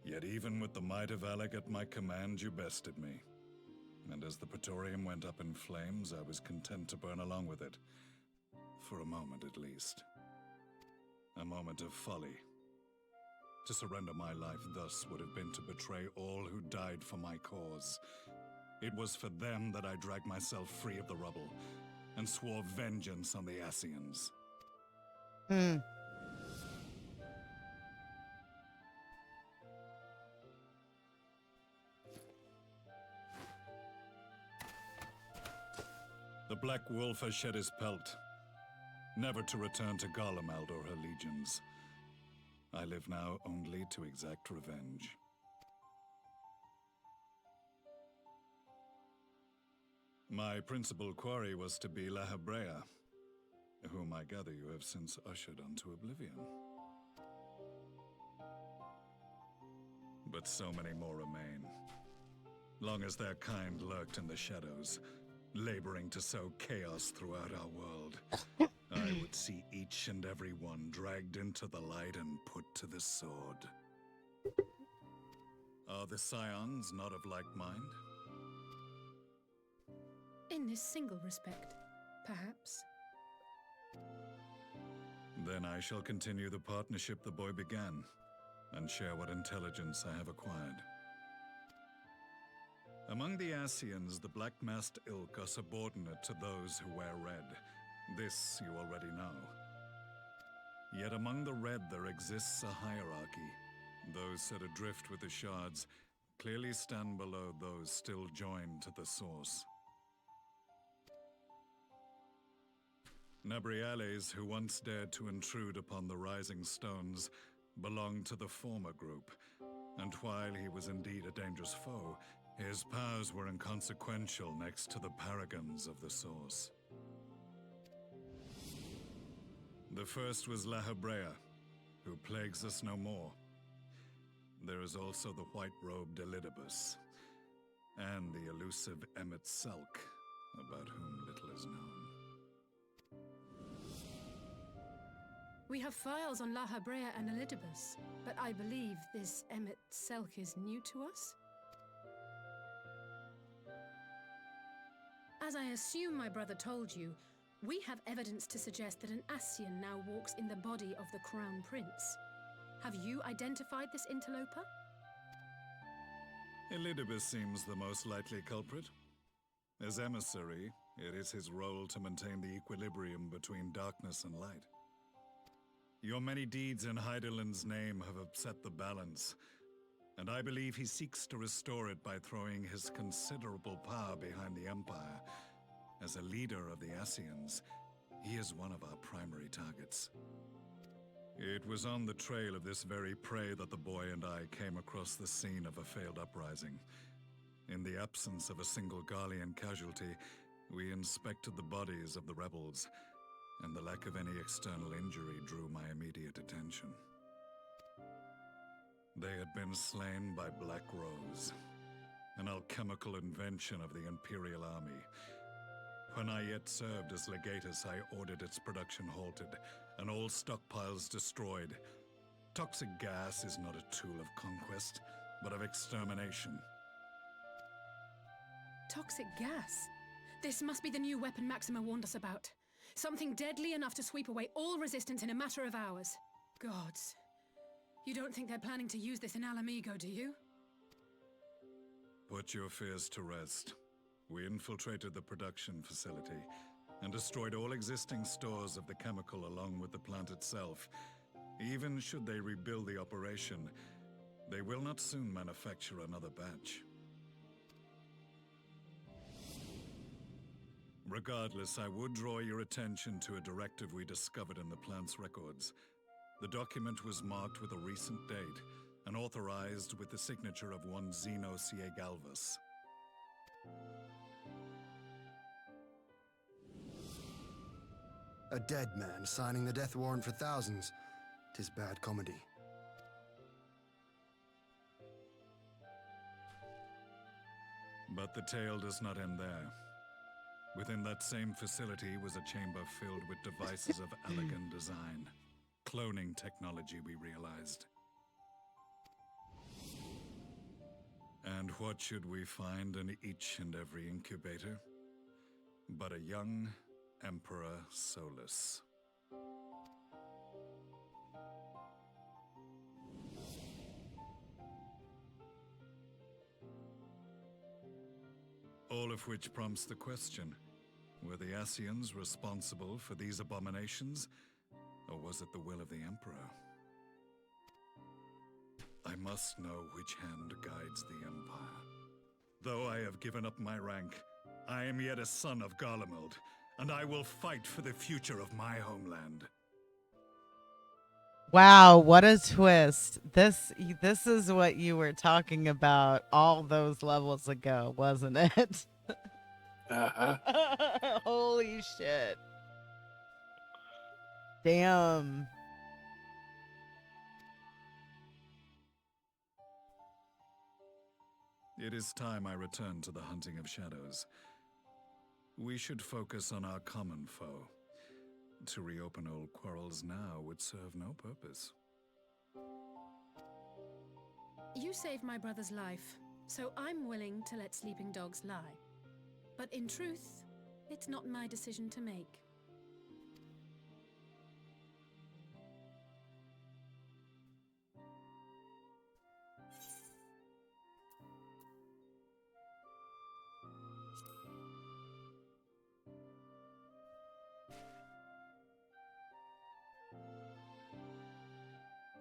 Yet even with the might of Alec at my command, you bested me. And as the Praetorium went up in flames, I was content to burn along with it. For a moment at least. A moment of folly. To surrender my life thus would have been to betray all who died for my cause. It was for them that I dragged myself free of the rubble, and swore vengeance on the Ascians. The Black Wolf has shed his pelt, never to return to Garlemald or her legions. I live now only to exact revenge. My principal quarry was to be La Hebrea, whom I gather you have since ushered onto oblivion. But so many more remain. Long as their kind lurked in the shadows, laboring to sow chaos throughout our world, I would see each and every one dragged into the light and put to the sword. Are the Scions not of like mind? In this single respect, perhaps. Then I shall continue the partnership the boy began, and share what intelligence I have acquired. Among the Ascians, the black-masked ilk are subordinate to those who wear red. This you already know. Yet among the red there exists a hierarchy. Those set adrift with the shards clearly stand below those still joined to the source. Nabriales, who once dared to intrude upon the Rising Stones, belonged to the former group, and while he was indeed a dangerous foe, his powers were inconsequential next to the paragons of the Source. The first was La Hebrea, who plagues us no more. There is also the white-robed Elidibus, and the elusive Emmet Selk, about whom little is known. We have files on La Hebrea and Elidibus, but I believe this Emmet Selk is new to us? As I assume my brother told you, we have evidence to suggest that an Ascian now walks in the body of the Crown Prince. Have you identified this interloper? Elidibus seems the most likely culprit. As emissary, it is his role to maintain the equilibrium between darkness and light. Your many deeds in Heidelin's name have upset the balance, and I believe he seeks to restore it by throwing his considerable power behind the Empire. As a leader of the Ascians, he is one of our primary targets. It was on the trail of this very prey that the boy and I came across the scene of a failed uprising. In the absence of a single Garlean casualty, we inspected the bodies of the rebels, and the lack of any external injury drew my immediate attention. They had been slain by Black Rose, an alchemical invention of the Imperial Army. When I yet served as legatus, I ordered its production halted and all stockpiles destroyed. Toxic gas is not a tool of conquest, but of extermination. Toxic gas? This must be the new weapon Maxima warned us about. Something deadly enough to sweep away all resistance in a matter of hours. Gods. You don't think they're planning to use this in Alamigo, do you? Put your fears to rest. We infiltrated the production facility and destroyed all existing stores of the chemical along with the plant itself. Even should they rebuild the operation, they will not soon manufacture another batch. Regardless, I would draw your attention to a directive we discovered in the plant's records. The document was marked with a recent date and authorized with the signature of one Zeno Galvus. A dead man signing the death warrant for thousands. 'Tis bad comedy. But the tale does not end there. Within that same facility was a chamber filled with devices of elegant design. Cloning technology, we realized. And what should we find in each and every incubator? But a young Emperor Solus. All of which prompts the question, were the Ascians responsible for these abominations, or was it the will of the Emperor? I must know which hand guides the Empire. Though I have given up my rank, I am yet a son of Garlemald, and I will fight for the future of my homeland. Wow, what a twist. This is what you were talking about all those levels ago, wasn't it? Holy shit. Damn. It is time I return to the hunting of shadows. We should focus on our common foe. To reopen old quarrels now would serve no purpose. You saved my brother's life, so I'm willing to let sleeping dogs lie. But in truth, it's not my decision to make.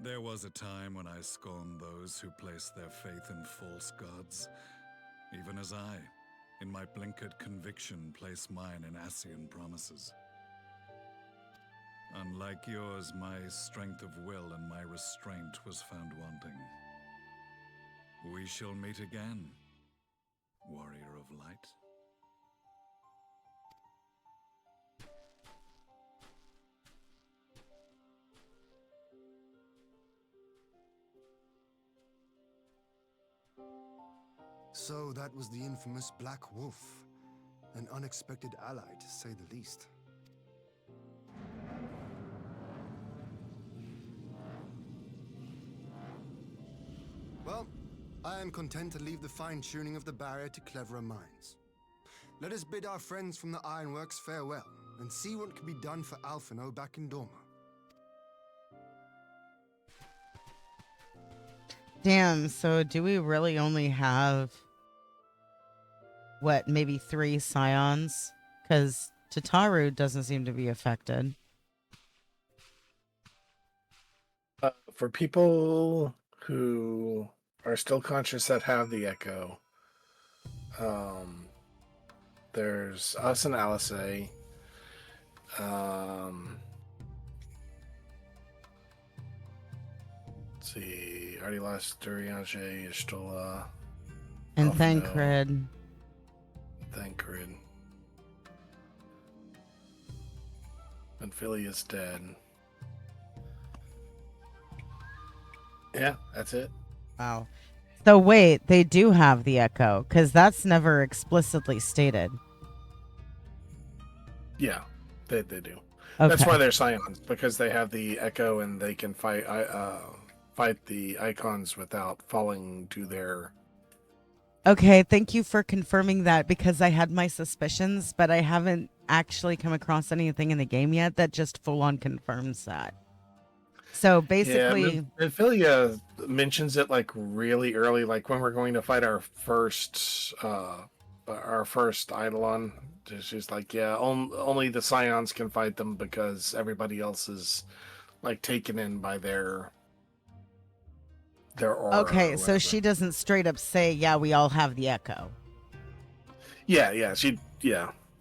There was a time when I scorned those who placed their faith in false gods, even as I, in my blinkered conviction, place mine in Ascian promises. Unlike yours, my strength of will and my restraint was found wanting. We shall meet again, warrior of light. So that was the infamous Black Wolf. An unexpected ally, to say the least. Well, I am content to leave the fine-tuning of the barrier to cleverer minds. Let us bid our friends from the Ironworks farewell, and see what can be done for Alphino back in Dorma. Damn, so do we really only have, what, maybe 3 scions? Because Tataru doesn't seem to be affected. For people who are still conscious that have the echo, there's us and Alice. Let's see, already lost Duriange, Ishtola, And Alphino, Thancred. Thancred. And Philly is dead. Yeah, that's it. Wow. So wait, they do have the echo, because that's never explicitly stated. Yeah, they do. Okay. That's why they're scions, because they have the echo and they can fight the icons without falling to their... Okay, thank you for confirming that, because I had my suspicions, but I haven't actually come across anything in the game yet that just full-on confirms that. So basically... Yeah, Minfilia mentions it like really early, like when we're going to fight our first Eidolon. She's like, yeah, only the scions can fight them because everybody else is like taken in by their aura. Okay, so she doesn't straight up say, yeah, we all have the echo. Yeah.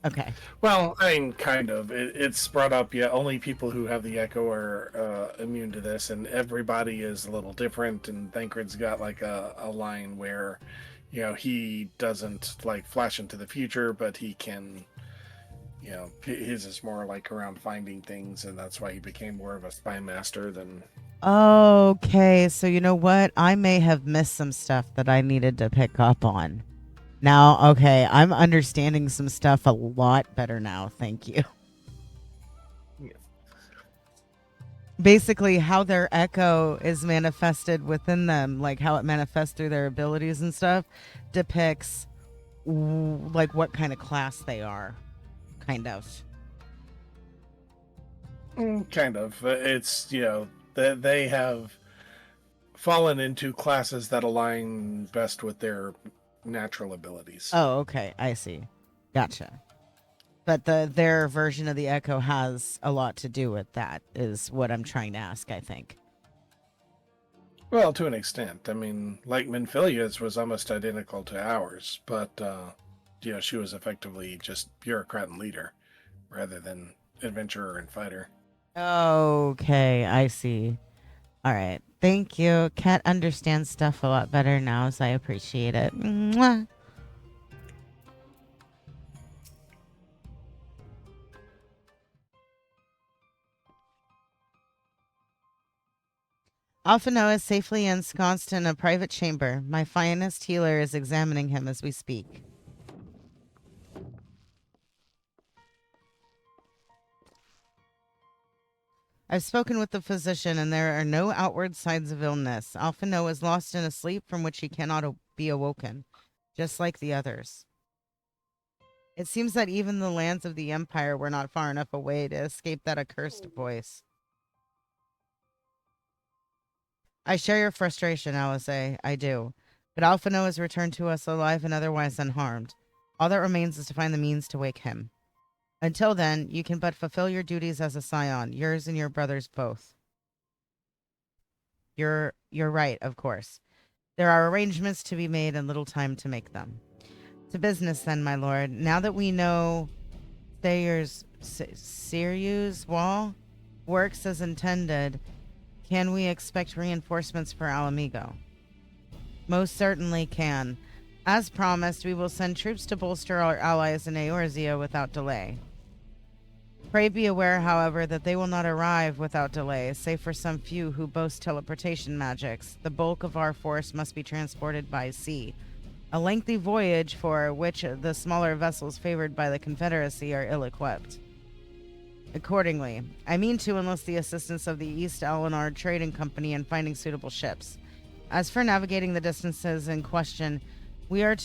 Okay. Well, I mean, kind of. It's brought up, yeah, only people who have the echo are immune to this, and everybody is a little different, and Thancred's got like a line where, you know, he doesn't like flash into the future, but he can, you know, his is more like around finding things, and that's why he became more of a spy master than... Okay, so you know what? I may have missed some stuff that I needed to pick up on. Now, okay, I'm understanding some stuff a lot better now. Thank you. Yeah. Basically, how their echo is manifested within them, like how it manifests through their abilities and stuff, depicts like what kind of class they are, kind of. Kind of. It's, you know, they have fallen into classes that align best with their natural abilities. Oh, okay. I see. Gotcha. But their version of the echo has a lot to do with that, is what I'm trying to ask, I think. Well, to an extent. I mean, like Minfilia's was almost identical to ours, but, you know, she was effectively just bureaucrat and leader rather than adventurer and fighter. Okay, I see. All right. Thank you. Cat understands stuff a lot better now, so I appreciate it. Mwah. Alphino is safely ensconced in a private chamber. My finest healer is examining him as we speak. I've spoken with the physician, and there are no outward signs of illness. Alphino is lost in a sleep from which he cannot be awoken, just like the others. It seems that even the lands of the Empire were not far enough away to escape that accursed voice. I share your frustration, Alice. I do. But Alphino has returned to us alive and otherwise unharmed. All that remains is to find the means to wake him. Until then, you can but fulfill your duties as a scion, yours and your brother's both. You're right, of course. There are arrangements to be made and little time to make them. To business then, my lord. Now that we know Sirius Wall works as intended, can we expect reinforcements for Alamigo? Most certainly can. As promised, we will send troops to bolster our allies in Eorzea without delay. Pray be aware, however, that they will not arrive without delay, save for some few who boast teleportation magics. The bulk of our force must be transported by sea. A lengthy voyage for which the smaller vessels favored by the Confederacy are ill-equipped. Accordingly, I mean to enlist the assistance of the East Alenard Trading Company in finding suitable ships. As for navigating the distances in question, we are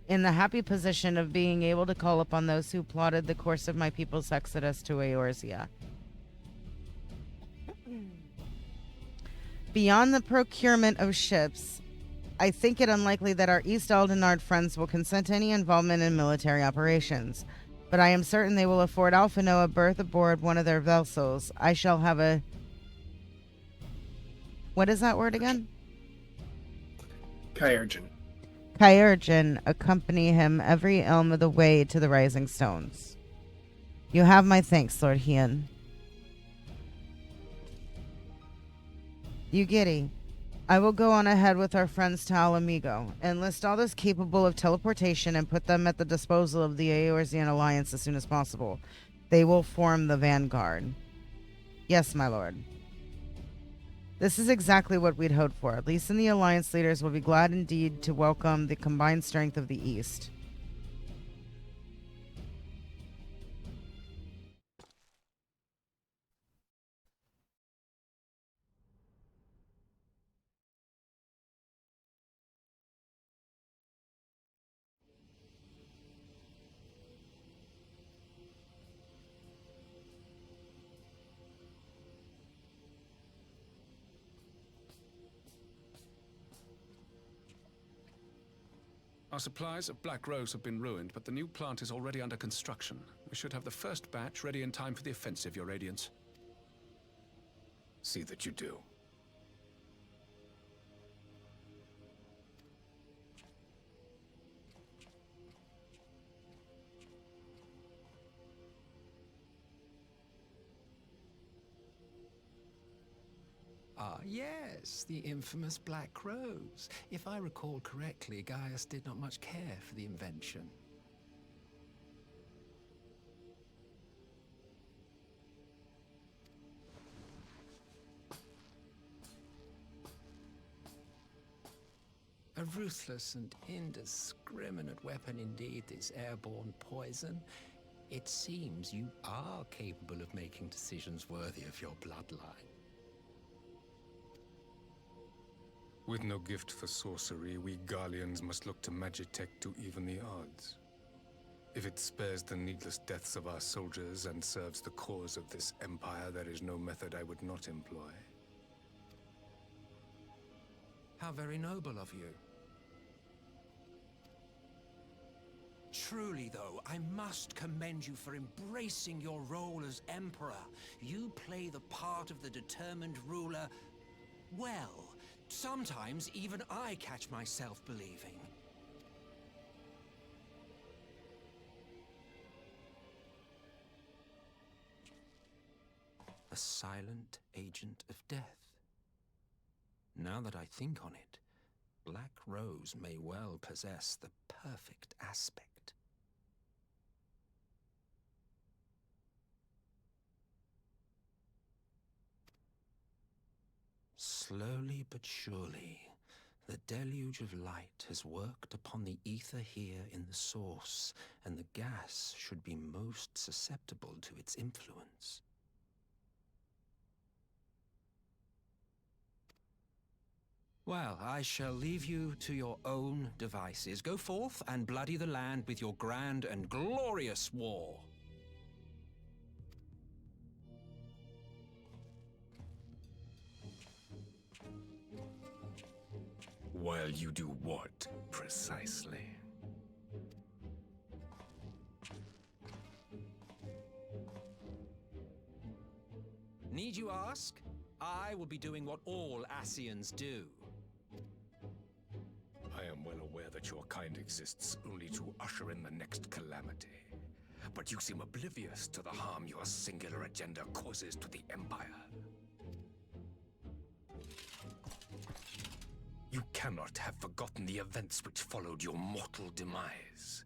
in the happy position of being able to call upon those who plotted the course of my people's exodus to Eorzea. Beyond the procurement of ships, I think it unlikely that our East Aldenard friends will consent to any involvement in military operations, but I am certain they will afford Alphino a berth aboard one of their vessels. I shall have a... What is that word again? Kyrgen accompany him every elm of the way to the Rising Stones. You have my thanks, Lord Hien. You giddy. I will go on ahead with our friends to Alamigo, enlist all those capable of teleportation, and put them at the disposal of the Eorzean Alliance as soon as possible. They will form the vanguard. Yes, my lord. This is exactly what we'd hoped for. At least the Alliance leaders will be glad indeed to welcome the combined strength of the East. Our supplies of Black Rose have been ruined, but the new plant is already under construction. We should have the first batch ready in time for the offensive, Your Radiance. See that you do. Ah, yes, the infamous Black Rose. If I recall correctly, Gaius did not much care for the invention. A ruthless and indiscriminate weapon indeed, this airborne poison. It seems you are capable of making decisions worthy of your bloodline. With no gift for sorcery, we Garleans must look to Magitech to even the odds. If it spares the needless deaths of our soldiers and serves the cause of this empire, there is no method I would not employ. How very noble of you. Truly, though, I must commend you for embracing your role as Emperor. You play the part of the determined ruler well. Sometimes even I catch myself believing. A silent agent of death. Now that I think on it, Black Rose may well possess the perfect aspect. Slowly but surely, the deluge of light has worked upon the ether here in the source, and the gas should be most susceptible to its influence. Well, I shall leave you to your own devices. Go forth and bloody the land with your grand and glorious war. While you do what, precisely? Need you ask? I will be doing what all Asians do. I am well aware that your kind exists only to usher in the next calamity. But you seem oblivious to the harm your singular agenda causes to the Empire. You cannot have forgotten the events which followed your mortal demise.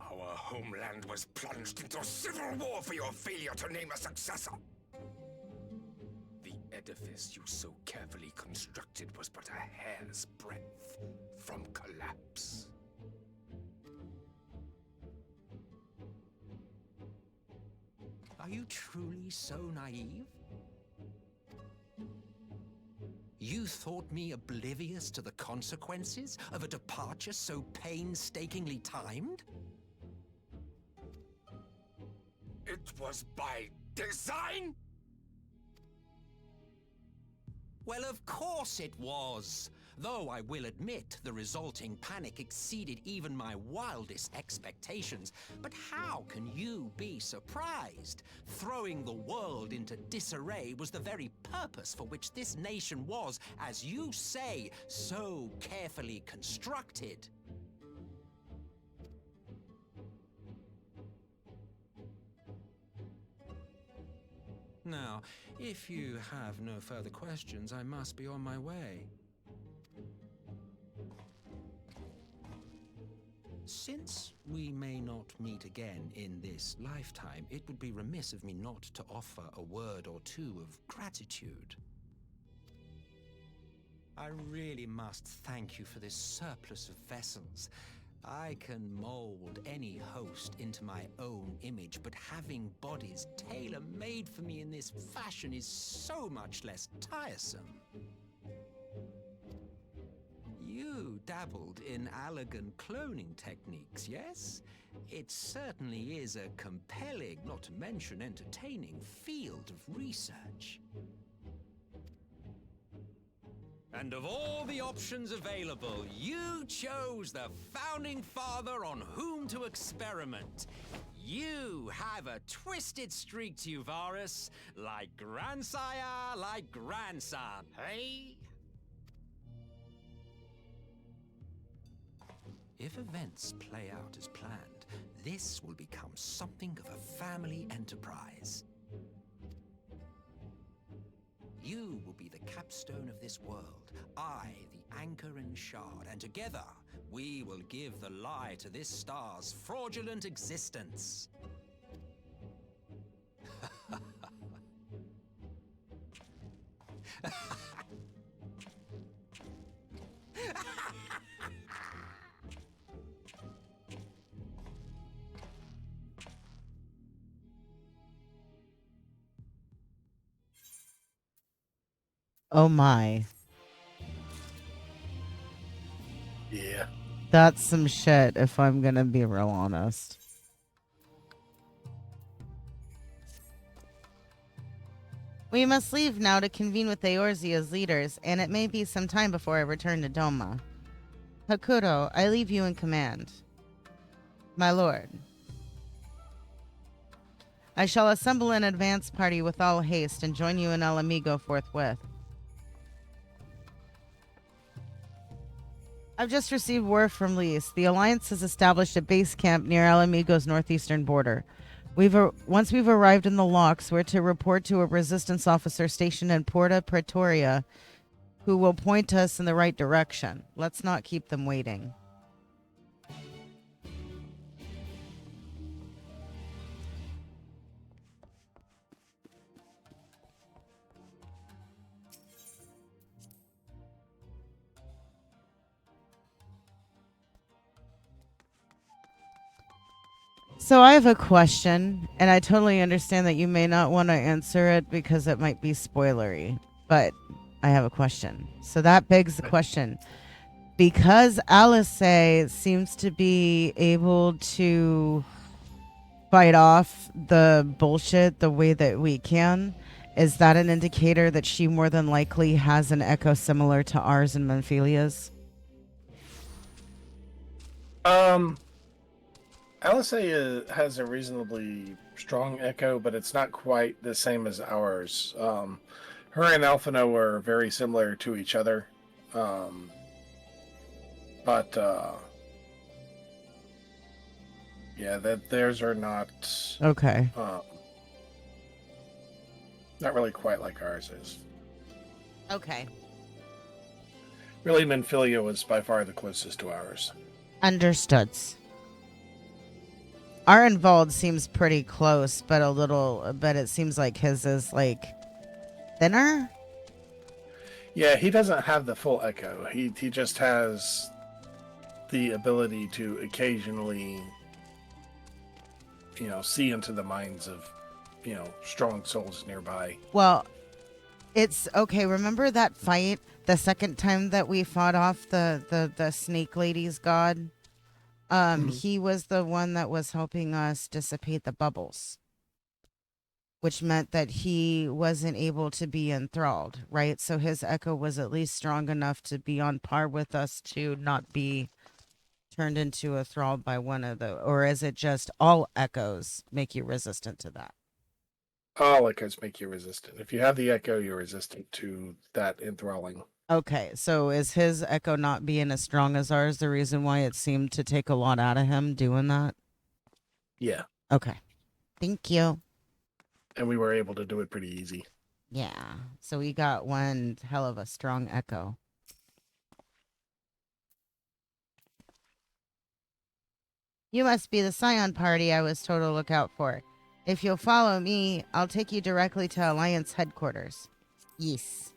Our homeland was plunged into civil war for your failure to name a successor. The edifice you so carefully constructed was but a hair's breadth from collapse. Are you truly so naive? You thought me oblivious to the consequences of a departure so painstakingly timed? It was by design? Well, of course it was. Though I will admit the resulting panic exceeded even my wildest expectations. But how can you be surprised? Throwing the world into disarray was the very purpose for which this nation was, as you say, so carefully constructed. Now, if you have no further questions, I must be on my way. Since we may not meet again in this lifetime, it would be remiss of me not to offer a word or two of gratitude. I really must thank you for this surplus of vessels. I can mold any host into my own image, but having bodies tailor-made for me in this fashion is so much less tiresome. You dabbled in Allagan cloning techniques, yes? It certainly is a compelling, not to mention entertaining, field of research. And of all the options available, you chose the founding father on whom to experiment. You have a twisted streak to you, Varus, like grandsire, like grandson, hey? If events play out as planned, this will become something of a family enterprise. You will be the capstone of this world, I the anchor and shard, and together we will give the lie to this star's fraudulent existence. Oh my. Yeah. That's some shit, if I'm gonna be real honest. We must leave now to convene with Eorzea's leaders, and it may be some time before I return to Doma. Hakuro, I leave you in command. My lord. I shall assemble an advance party with all haste and join you in El Amigo forthwith. I've just received word from Lise. The Alliance has established a base camp near El Amigo's northeastern border. Once we've arrived in the locks, we're to report to a resistance officer stationed in Porta Pretoria who will point us in the right direction. Let's not keep them waiting. So I have a question, and I totally understand that you may not want to answer it because it might be spoilery, but I have a question. So that begs the question. Because Alice seems to be able to fight off the bullshit the way that we can, is that an indicator that she more than likely has an echo similar to ours and Menphelia's? Alice has a reasonably strong echo, but it's not quite the same as ours. Her and Alphino are very similar to each other. But yeah, that theirs are not Okay. Not really quite like ours is. Okay. Really, Menphilia was by far the closest to ours. Understood. Our involved seems pretty close, but it seems like his is like thinner. Yeah, he doesn't have the full echo. He just has the ability to occasionally, see into the minds of, strong souls nearby. Well, it's okay. Remember that fight the second time that we fought off the snake lady's god? He was the one that was helping us dissipate the bubbles, which meant that he wasn't able to be enthralled, right? So his echo was at least strong enough to be on par with us to not be turned into a thrall by one of the, or is it just all echoes make you resistant to that? All echoes make you resistant. If you have the echo, you're resistant to that enthralling. Okay, so is his echo not being as strong as ours the reason why it seemed to take a lot out of him doing that? Yeah. Okay. Thank you. And we were able to do it pretty easy. Yeah. So we got one hell of a strong echo. You must be the Scion party I was told to look out for. If you'll follow me, I'll take you directly to Alliance headquarters. Yes.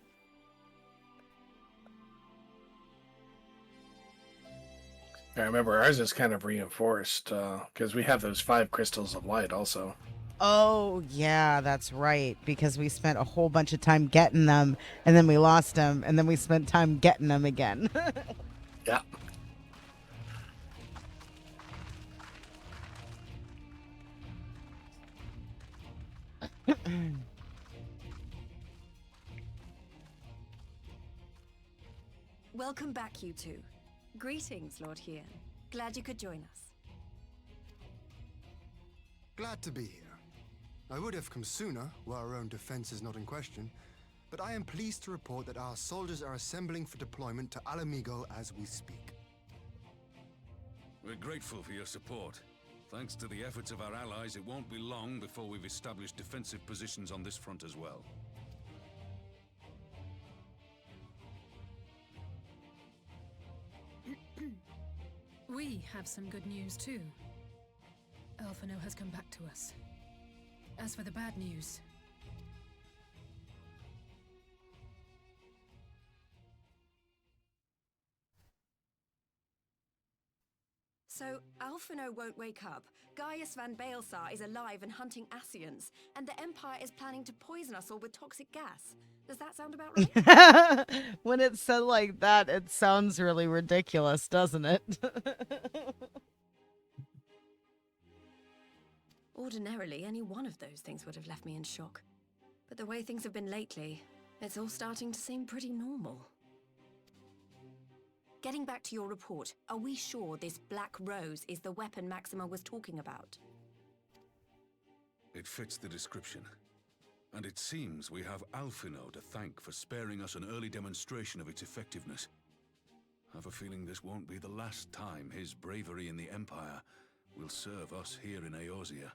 I remember ours is kind of reinforced because we have those 5 crystals of light also. Oh, yeah, that's right. Because we spent a whole bunch of time getting them, and then we lost them, and then we spent time getting them again. Yeah. Welcome back, you two. Greetings, Lord Hien. Glad you could join us. Glad to be here. I would have come sooner, were our own defense is not in question, but I am pleased to report that our soldiers are assembling for deployment to Alamigo as we speak. We're grateful for your support. Thanks to the efforts of our allies, it won't be long before we've established defensive positions on this front as well. We have some good news too. Alphino has come back to us. As for the bad news, so, Alphino won't wake up, Gaius van Baelsar is alive and hunting Ascians, and the Empire is planning to poison us all with toxic gas. Does that sound about right? When it's said like that, it sounds really ridiculous, doesn't it? Ordinarily, any one of those things would have left me in shock. But the way things have been lately, it's all starting to seem pretty normal. Getting back to your report, are we sure this Black Rose is the weapon Maxima was talking about? It fits the description. And it seems we have Alphino to thank for sparing us an early demonstration of its effectiveness. I have a feeling this won't be the last time his bravery in the Empire will serve us here in Eorzea.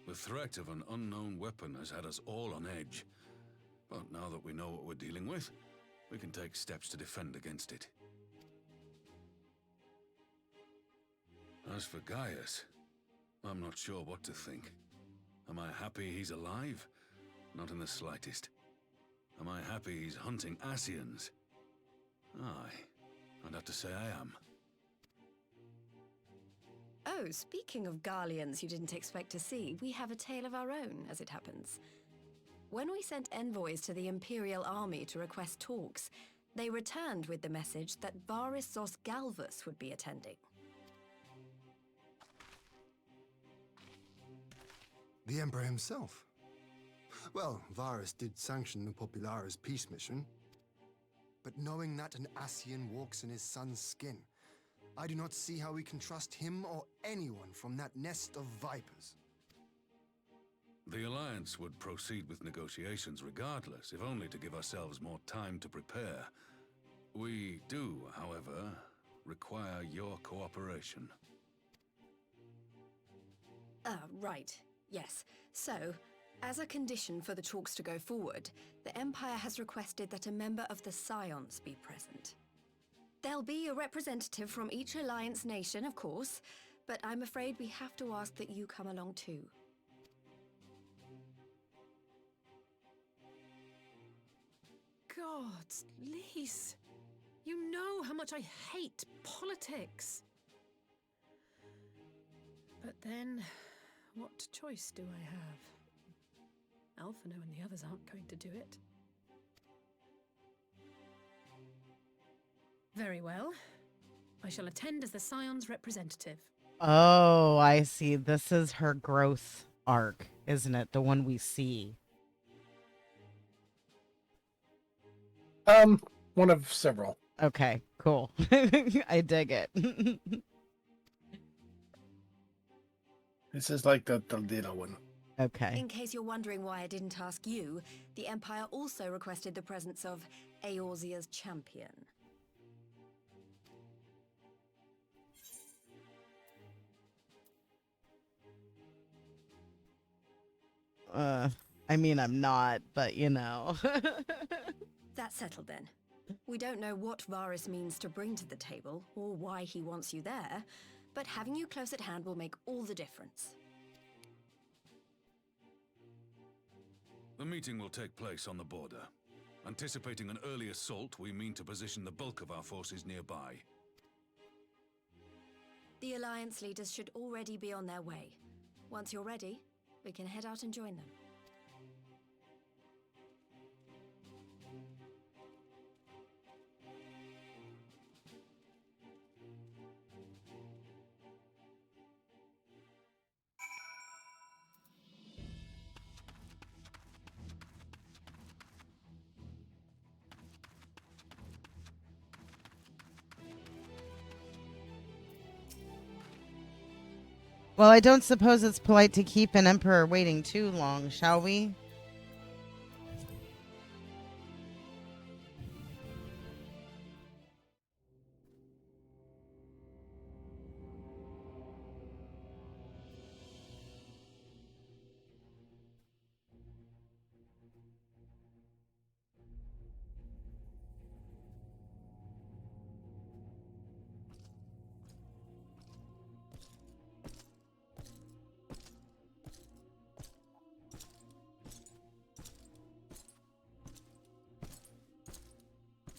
The threat of an unknown weapon has had us all on edge. But now that we know what we're dealing with, we can take steps to defend against it. As for Gaius, I'm not sure what to think. Am I happy he's alive? Not in the slightest. Am I happy he's hunting Ascians? Aye, I'd have to say I am. Oh, speaking of Garleans you didn't expect to see, we have a tale of our own, as it happens. When we sent envoys to the Imperial Army to request talks, they returned with the message that Varys Zos Galvus would be attending. The Emperor himself. Well, Varys did sanction the Popularis peace mission. But knowing that an Ascian walks in his son's skin, I do not see how we can trust him or anyone from that nest of vipers. The Alliance would proceed with negotiations regardless, if only to give ourselves more time to prepare. We do, however, require your cooperation. Right. Yes. So, as a condition for the talks to go forward, the Empire has requested that a member of the Scions be present. There'll be a representative from each Alliance nation, of course, but I'm afraid we have to ask that you come along too. God, Lise, you know how much I hate politics. But then, what choice do I have? Alphino and the others aren't going to do it. Very well. I shall attend as the Scion's representative. Oh, I see. This is her growth arc, isn't it? The one we see. One of several. Okay, cool. I dig it. This is like the little one. Okay. In case you're wondering why I didn't ask you, the Empire also requested the presence of Eorzea's champion. I mean, I'm not, but you know. That's settled then. We don't know what Varys means to bring to the table, or why he wants you there, but having you close at hand will make all the difference. The meeting will take place on the border. Anticipating an early assault, we mean to position the bulk of our forces nearby. The Alliance leaders should already be on their way. Once you're ready, we can head out and join them. Well, I don't suppose it's polite to keep an emperor waiting too long, shall we?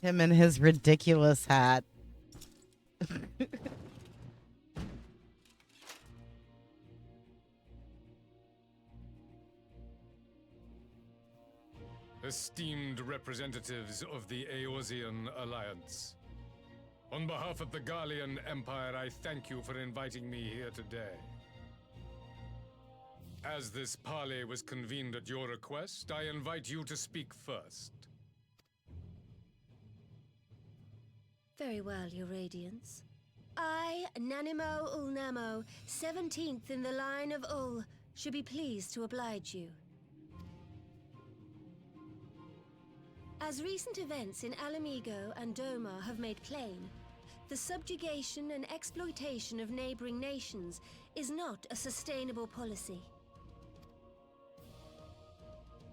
Him and his ridiculous hat. Esteemed representatives of the Eorzean Alliance, on behalf of the Garlean Empire, I thank you for inviting me here today. As this parley was convened at your request, I invite you to speak first. Very well, Your Radiance. I, Nanimo Ulnamo, 17th in the line of Ul, should be pleased to oblige you. As recent events in Alamigo and Doma have made plain, the subjugation and exploitation of neighboring nations is not a sustainable policy.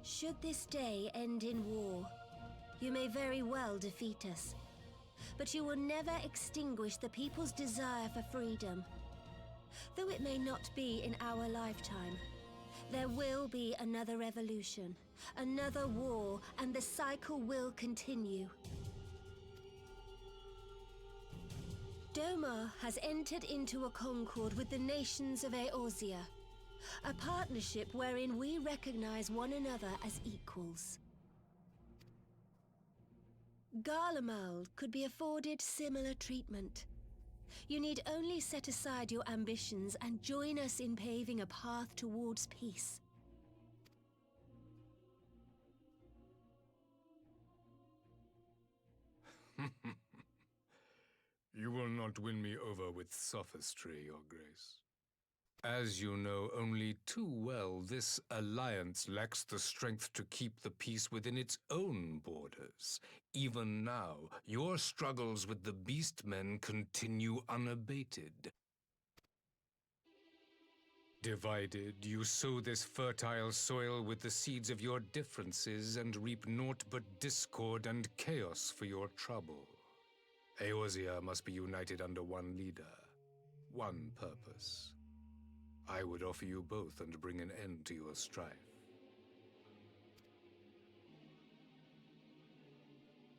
Should this day end in war, you may very well defeat us. But you will never extinguish the people's desire for freedom. Though it may not be in our lifetime, there will be another revolution, another war, and the cycle will continue. Domar has entered into a concord with the nations of Eorzea, a partnership wherein we recognize one another as equals. Garlemald could be afforded similar treatment. You need only set aside your ambitions and join us in paving a path towards peace. You will not win me over with sophistry, Your Grace. As you know only too well, this alliance lacks the strength to keep the peace within its own borders. Even now, your struggles with the Beastmen continue unabated. Divided, you sow this fertile soil with the seeds of your differences and reap naught but discord and chaos for your trouble. Eorzea must be united under one leader, one purpose. I would offer you both and bring an end to your strife.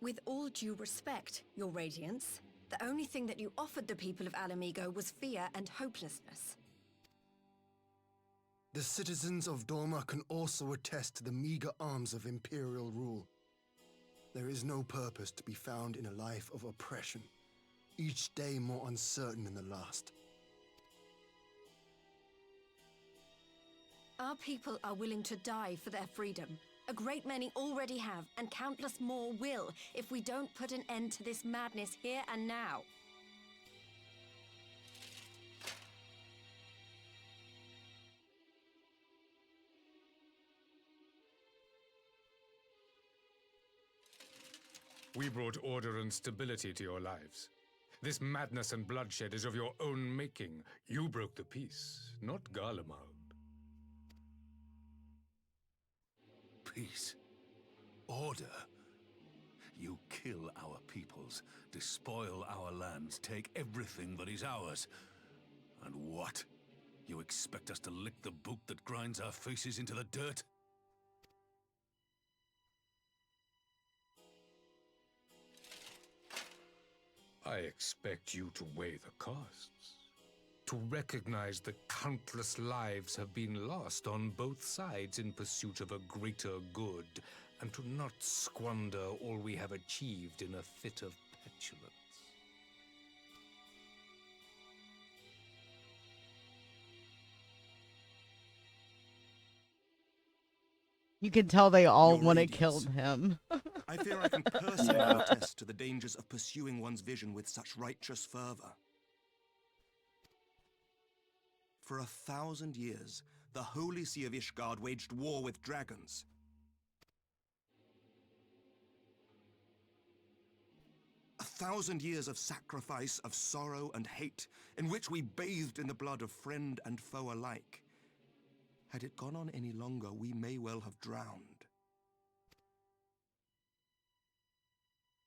With all due respect, Your Radiance, the only thing that you offered the people of Alamigo was fear and hopelessness. The citizens of Dorma can also attest to the meager arms of Imperial rule. There is no purpose to be found in a life of oppression, each day more uncertain than the last. Our people are willing to die for their freedom. A great many already have, and countless more will, if we don't put an end to this madness here and now. We brought order and stability to your lives. This madness and bloodshed is of your own making. You broke the peace, not Garlemald. Peace. Order. You kill our peoples, despoil our lands, take everything that is ours. And what? You expect us to lick the boot that grinds our faces into the dirt? I expect you to weigh the costs. To recognize that countless lives have been lost on both sides in pursuit of a greater good, and to not squander all we have achieved in a fit of petulance. You can tell they all Your want to Radiance. kill him. I fear I can personally attest to the dangers of pursuing one's vision with such righteous fervor. For 1,000 years, the Holy See of Ishgard waged war with dragons. A 1,000 years of sacrifice, of sorrow and hate, in which we bathed in the blood of friend and foe alike. Had it gone on any longer, we may well have drowned.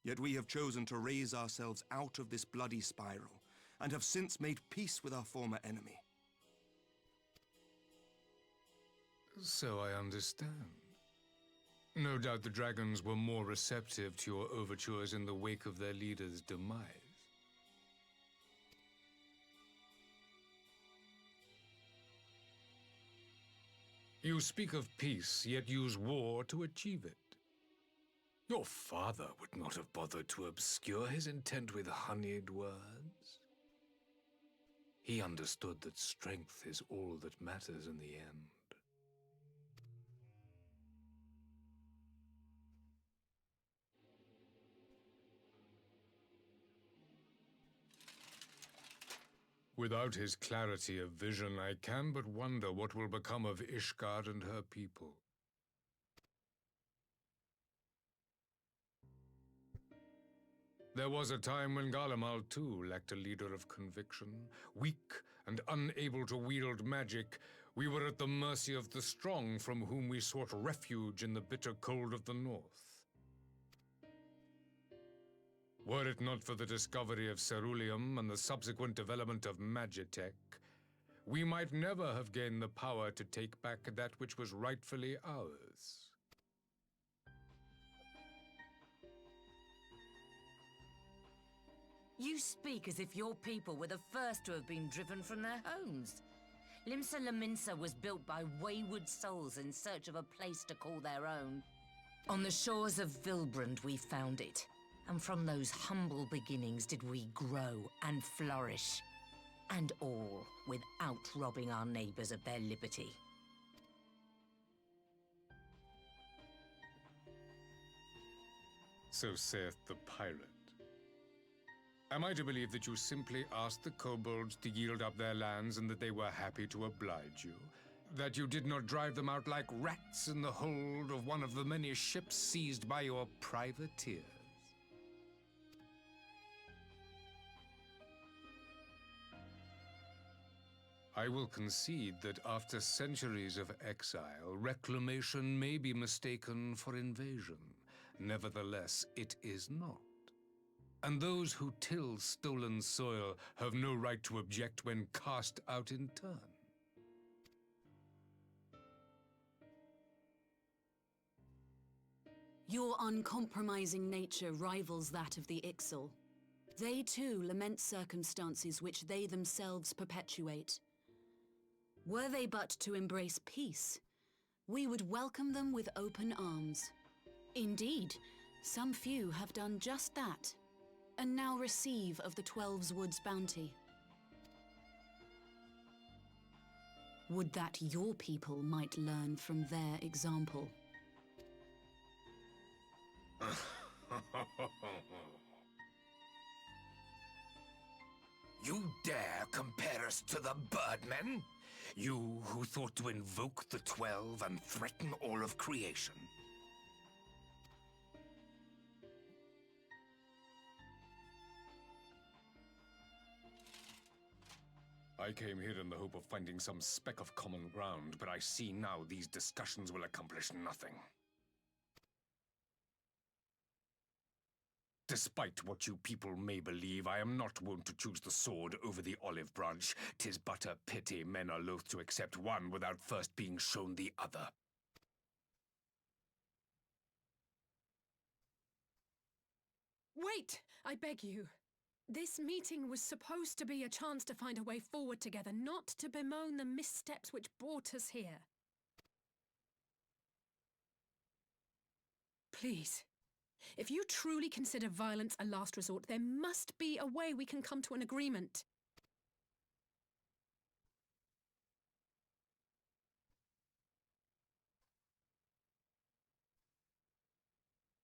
Yet we have chosen to raise ourselves out of this bloody spiral, and have since made peace with our former enemy. So I understand. No doubt the dragons were more receptive to your overtures in the wake of their leader's demise. You speak of peace, yet use war to achieve it. Your father would not have bothered to obscure his intent with honeyed words. He understood that strength is all that matters in the end. Without his clarity of vision, I can but wonder what will become of Ishgard and her people. There was a time when Garlemald too lacked a leader of conviction. Weak and unable to wield magic, we were at the mercy of the strong, from whom we sought refuge in the bitter cold of the north. Were it not for the discovery of ceruleum and the subsequent development of magitech, we might never have gained the power to take back that which was rightfully ours. You speak as if your people were the first to have been driven from their homes. Limsa Lominsa was built by wayward souls in search of a place to call their own. On the shores of Vilbrand we found it, and from those humble beginnings did we grow and flourish. And all without robbing our neighbors of their liberty. So saith the pirate. Am I to believe that you simply asked the kobolds to yield up their lands and that they were happy to oblige you? That you did not drive them out like rats in the hold of one of the many ships seized by your privateers? I will concede that after centuries of exile, reclamation may be mistaken for invasion. Nevertheless, it is not. And those who till stolen soil have no right to object when cast out in turn. Your uncompromising nature rivals that of the Ixal. They too lament circumstances which they themselves perpetuate. Were they but to embrace peace, we would welcome them with open arms. Indeed, some few have done just that, and now receive of the 12's Wood's bounty. Would that your people might learn from their example. You dare compare us to the Birdmen? You who thought to invoke the 12 and threaten all of creation? I came here in the hope of finding some speck of common ground, but I see now these discussions will accomplish nothing. Despite what you people may believe, I am not wont to choose the sword over the olive branch. 'Tis but a pity men are loath to accept one without first being shown the other. Wait, I beg you. This meeting was supposed to be a chance to find a way forward together, not to bemoan the missteps which brought us here. Please. If you truly consider violence a last resort, there must be a way we can come to an agreement.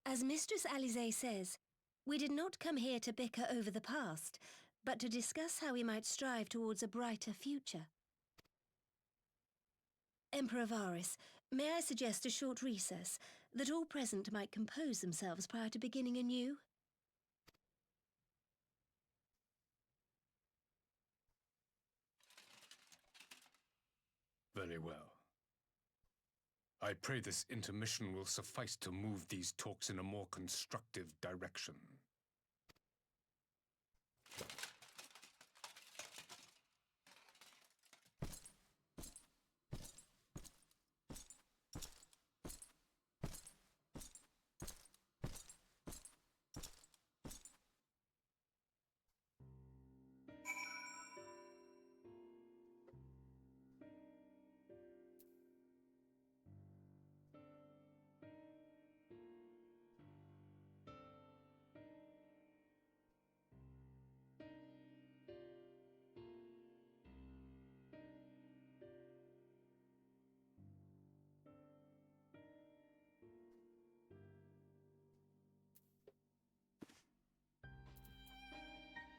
As Mistress Alisaie says, we did not come here to bicker over the past, but to discuss how we might strive towards a brighter future. Emperor Varys, may I suggest a short recess, that all present might compose themselves prior to beginning anew? Very well. I pray this intermission will suffice to move these talks in a more constructive direction.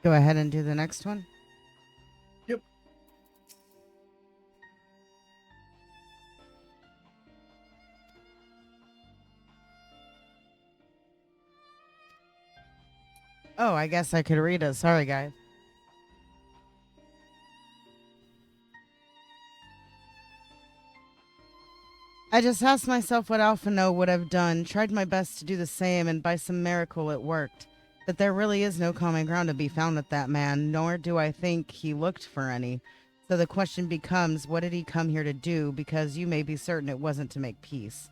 Go ahead and do the next one. Yep. Oh, I guess I could read it. Sorry, guys. I just asked myself what Alphino would have done, tried my best to do the same, and by some miracle it worked. But there really is no common ground to be found with that man, nor do I think he looked for any. So the question becomes, what did he come here to do? Because you may be certain it wasn't to make peace.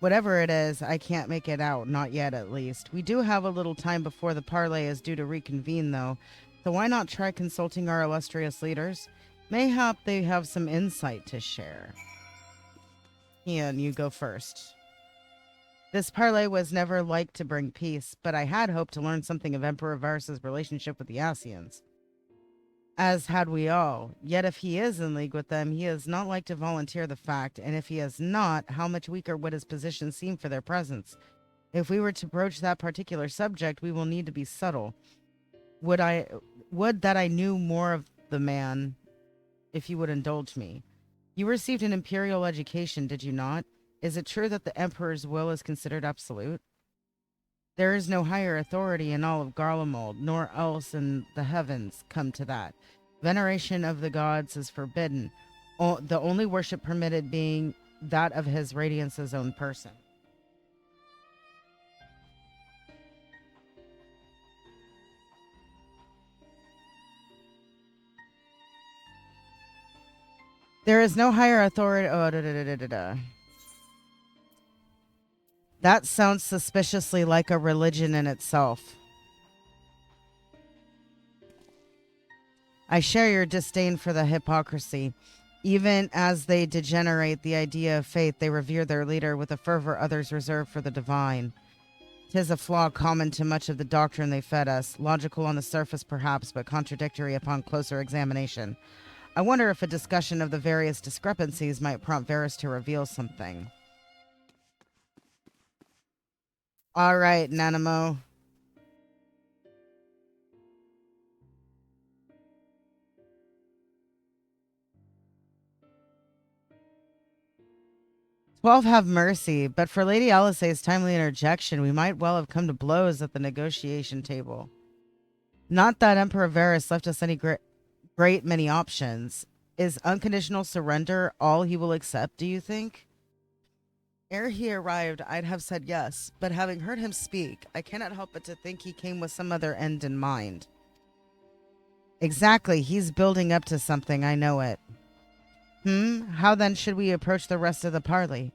Whatever it is, I can't make it out, not yet at least. We do have a little time before the parley is due to reconvene, though, so why not try consulting our illustrious leaders? Mayhap they have some insight to share. Ian, you go first. This parley was never like to bring peace, but I had hoped to learn something of Emperor Varus's relationship with the Asians. As had we all. Yet if he is in league with them, he is not like to volunteer the fact, and if he is not, how much weaker would his position seem for their presence? If we were to broach that particular subject, we will need to be subtle. Would that I knew more of the man, if you would indulge me. You received an imperial education, did you not? Is it true that the Emperor's will is considered absolute? There is no higher authority in all of Garlemald, nor else in the heavens come to that. Veneration of the gods is forbidden, the only worship permitted being that of his radiance's own person. There is no higher authority. That sounds suspiciously like a religion in itself. I share your disdain for the hypocrisy. Even as they degenerate the idea of faith, they revere their leader with a fervor others reserve for the divine. 'Tis a flaw common to much of the doctrine they fed us, logical on the surface perhaps, but contradictory upon closer examination. I wonder if a discussion of the various discrepancies might prompt Varus to reveal something. All right, Nanamo. "12 have mercy, but for Lady Alisaie's timely interjection, we might well have come to blows at the negotiation table. Not that Emperor Varus left us any great many options. Is unconditional surrender all he will accept, do you think?" Ere he arrived, I'd have said yes, but having heard him speak, I cannot help but to think he came with some other end in mind. Exactly, he's building up to something, I know it. How then should we approach the rest of the parley?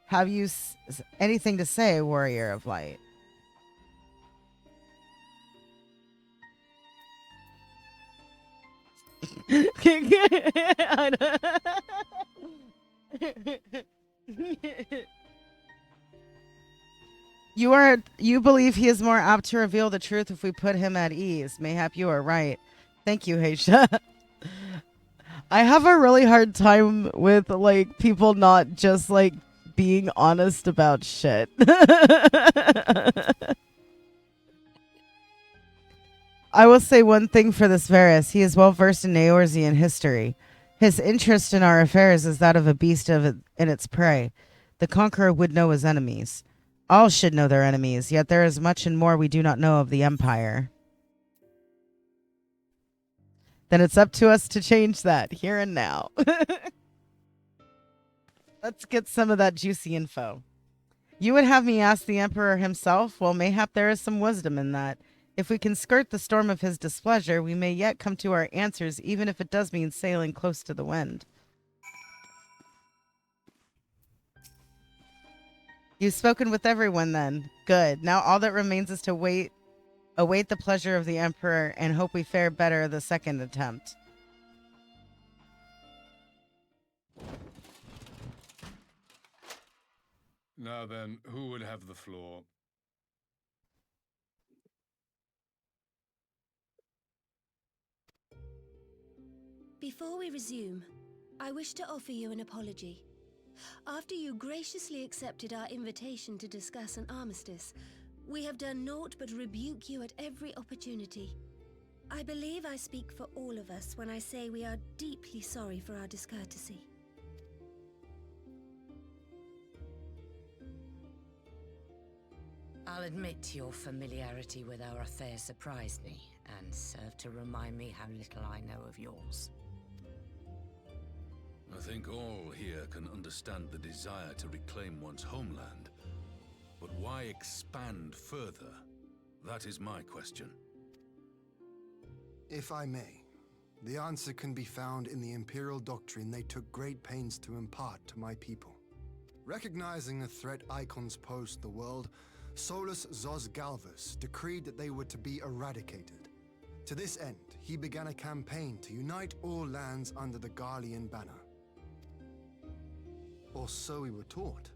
Have you anything to say, warrior of light? You believe he is more apt to reveal the truth if we put him at ease. Mayhap you are right. Thank you, Haisha. I have a really hard time with like people not just like being honest about shit. I will say one thing for this Varus. He is well versed in Eorzean history. His interest in our affairs is that of a beast in its prey. The conqueror would know his enemies. All should know their enemies, yet there is much and more we do not know of the Empire. Then it's up to us to change that here and now. Let's get some of that juicy info. You would have me ask the Emperor himself? Well, mayhap there is some wisdom in that. If we can skirt the storm of his displeasure, we may yet come to our answers, even if it does mean sailing close to the wind. You've spoken with everyone then. Good. Now all that remains is to await the pleasure of the Emperor and hope we fare better the second attempt. Now then, who would have the floor? Before we resume, I wish to offer you an apology. After you graciously accepted our invitation to discuss an armistice, we have done naught but rebuke you at every opportunity. I believe I speak for all of us when I say we are deeply sorry for our discourtesy. I'll admit your familiarity with our affair surprised me, and served to remind me how little I know of yours. I think all here can understand the desire to reclaim one's homeland. But why expand further? That is my question. If I may, the answer can be found in the Imperial doctrine they took great pains to impart to my people. Recognizing the threat icons posed to the world, Solus Zos Galvus decreed that they were to be eradicated. To this end, he began a campaign to unite all lands under the Garlean banner. Or so we were taught.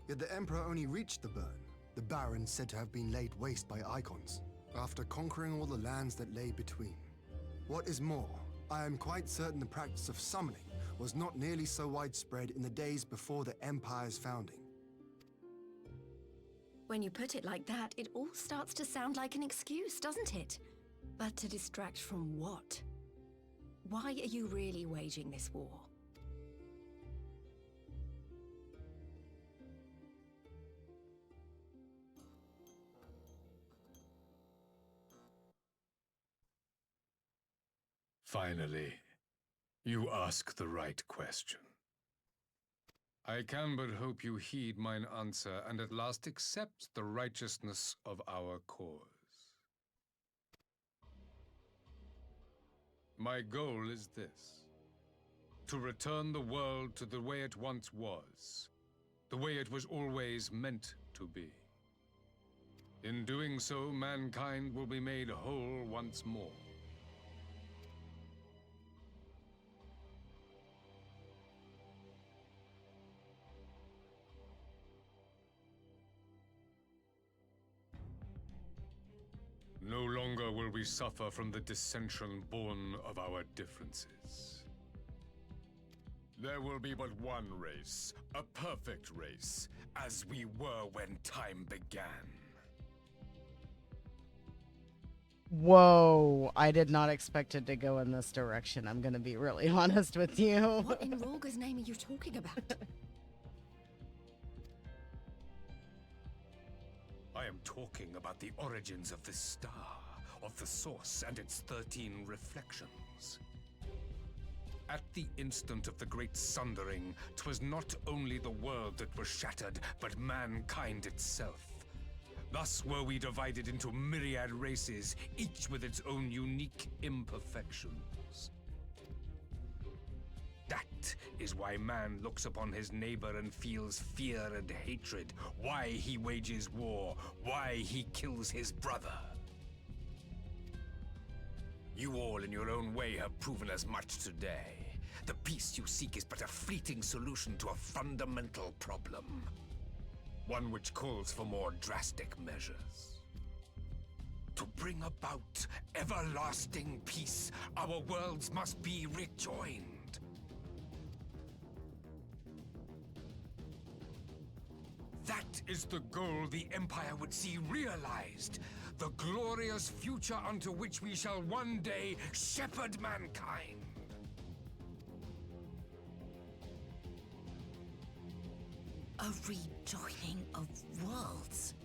Yet the Emperor only reached the burn, the Baron said to have been laid waste by icons, after conquering all the lands that lay between. What is more, I am quite certain the practice of summoning was not nearly so widespread in the days before the Empire's founding. When you put it like that, it all starts to sound like an excuse, doesn't it? But to distract from what? Why are you really waging this war? Finally, you ask the right question. I can but hope you heed mine answer and at last accept the righteousness of our cause. My goal is this: to return the world to the way it once was, the way it was always meant to be. In doing so, mankind will be made whole once more. No longer will we suffer from the dissension born of our differences. There will be but one race, a perfect race, as we were when time began. Whoa, I did not expect it to go in this direction. I'm going to be really honest with you. What in Rorga's name are you talking about? I am talking about the origins of this star, of the source and its 13 reflections. At the instant of the great sundering, 'twas not only the world that was shattered, but mankind itself. Thus were we divided into myriad races, each with its own unique imperfections. That is why man looks upon his neighbor and feels fear and hatred, why he wages war, why he kills his brother. You all in your own way have proven as much today. The peace you seek is but a fleeting solution to a fundamental problem. One which calls for more drastic measures. To bring about everlasting peace, our worlds must be rejoined. That is the goal the Empire would see realized. The glorious future unto which we shall one day shepherd mankind. A rejoining of worlds.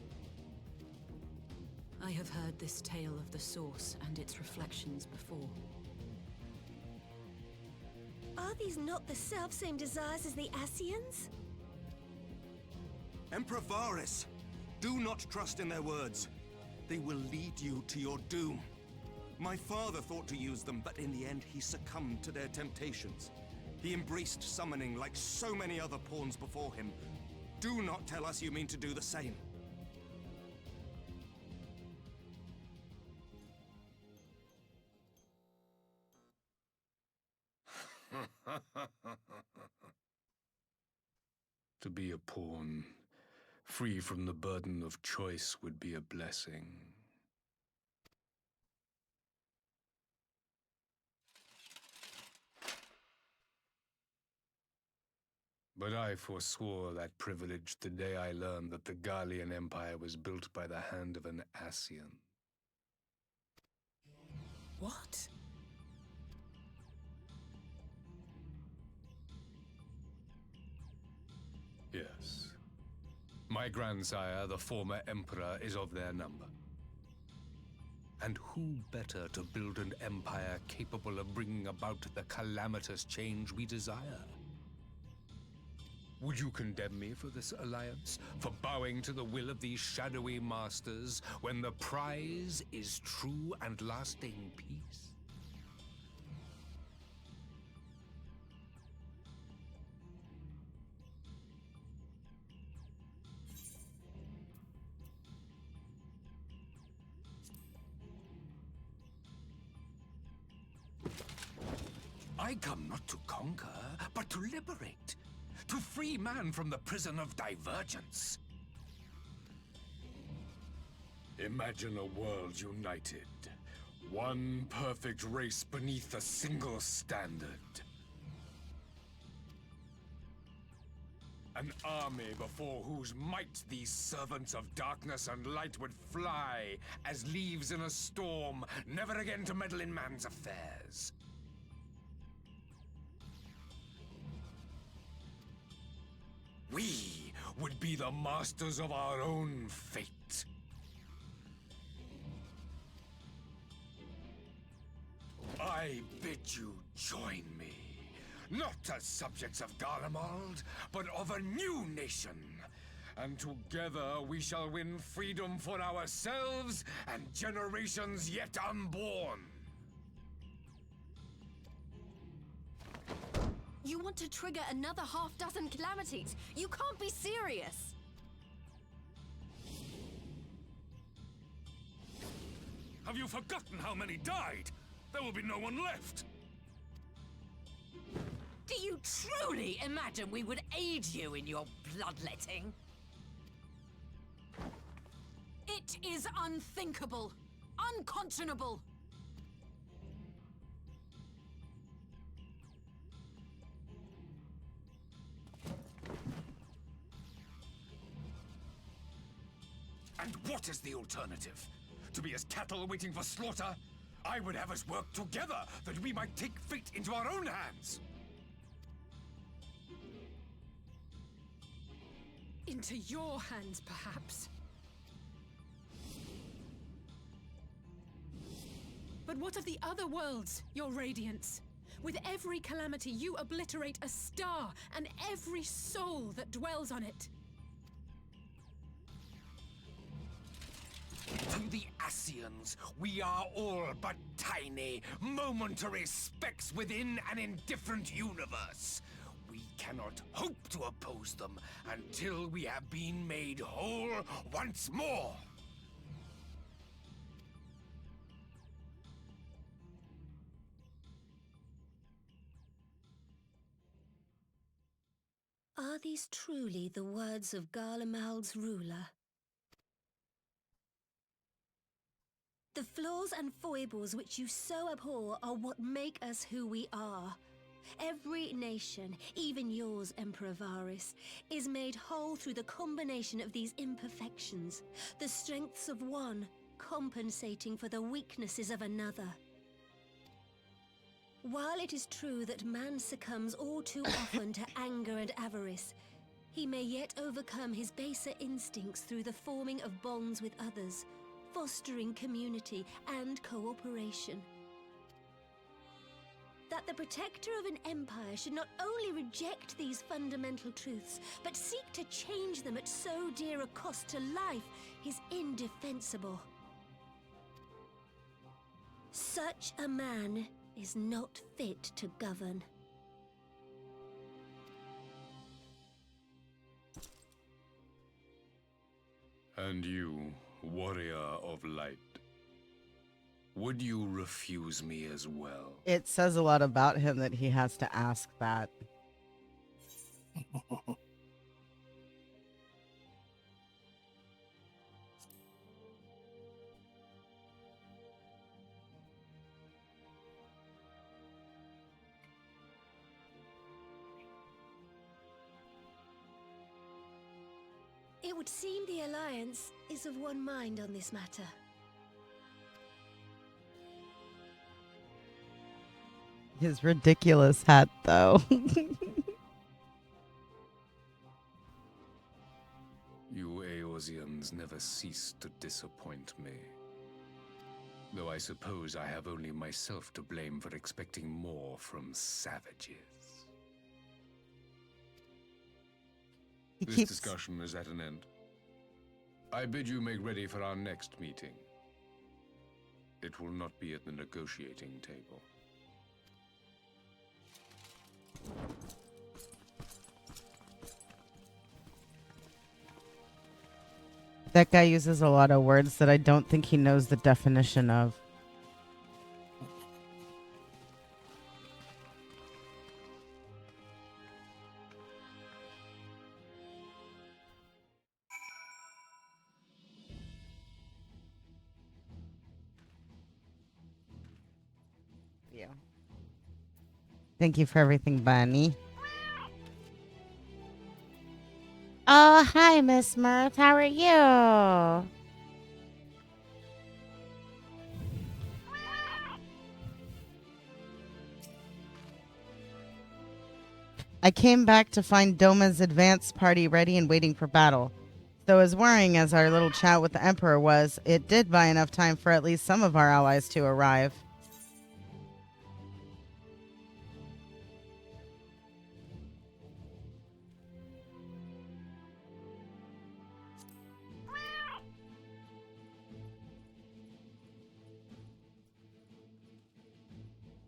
I have heard this tale of the Source and its reflections before. Are these not the self-same desires as the Ascians? Emperor Varys, do not trust in their words. They will lead you to your doom. My father thought to use them, but in the end he succumbed to their temptations. He embraced summoning like so many other pawns before him. Do not tell us you mean to do the same. To be a pawn, free from the burden of choice, would be a blessing. But I forswore that privilege the day I learned that the Garlean Empire was built by the hand of an Ascian. What? Yes. My grandsire, the former emperor, is of their number. And who better to build an empire capable of bringing about the calamitous change we desire? Would you condemn me for this alliance? For bowing to the will of these shadowy masters, when the prize is true and lasting peace? I come not to conquer, but to liberate. To free man from the prison of divergence. Imagine a world united. One perfect race beneath a single standard. An army before whose might these servants of darkness and light would fly as leaves in a storm, never again to meddle in man's affairs. We would be the masters of our own fate. I bid you join me. Not as subjects of Garlemald, but of a new nation. And together we shall win freedom for ourselves and generations yet unborn. You want to trigger another half-dozen calamities? You can't be serious! Have you forgotten how many died? There will be no one left. Do you truly imagine we would aid you in your bloodletting? It is unthinkable. Unconscionable. And what is the alternative? To be as cattle waiting for slaughter? I would have us work together, that we might take fate into our own hands. Into your hands, perhaps. But what of the other worlds, your radiance? With every calamity, you obliterate a star and every soul that dwells on it. To the Ascians, we are all but tiny, momentary specks within an indifferent universe. We cannot hope to oppose them until we have been made whole once more. Are these truly the words of Garlemald's ruler? The flaws and foibles which you so abhor are what make us who we are. Every nation, even yours, Emperor Varys, is made whole through the combination of these imperfections, the strengths of one compensating for the weaknesses of another. While it is true that man succumbs all too often to anger and avarice, he may yet overcome his baser instincts through the forming of bonds with others, fostering community and cooperation. That the protector of an empire should not only reject these fundamental truths, but seek to change them at so dear a cost to life is indefensible. Such a man is not fit to govern. And you, warrior of light, would you refuse me as well? It says a lot about him that he has to ask that. It would seem the Alliance is of one mind on this matter. His ridiculous hat, though. You Eorzeans never cease to disappoint me. Though I suppose I have only myself to blame for expecting more from savages. This discussion is at an end. I bid you make ready for our next meeting. It will not be at the negotiating table. That guy uses a lot of words that I don't think he knows the definition of. Thank you for everything, Bunny. Oh, hi, Miss Mirth. How are you? I came back to find Doma's advance party ready and waiting for battle. Though as worrying as our little chat with the Emperor was, it did buy enough time for at least some of our allies to arrive.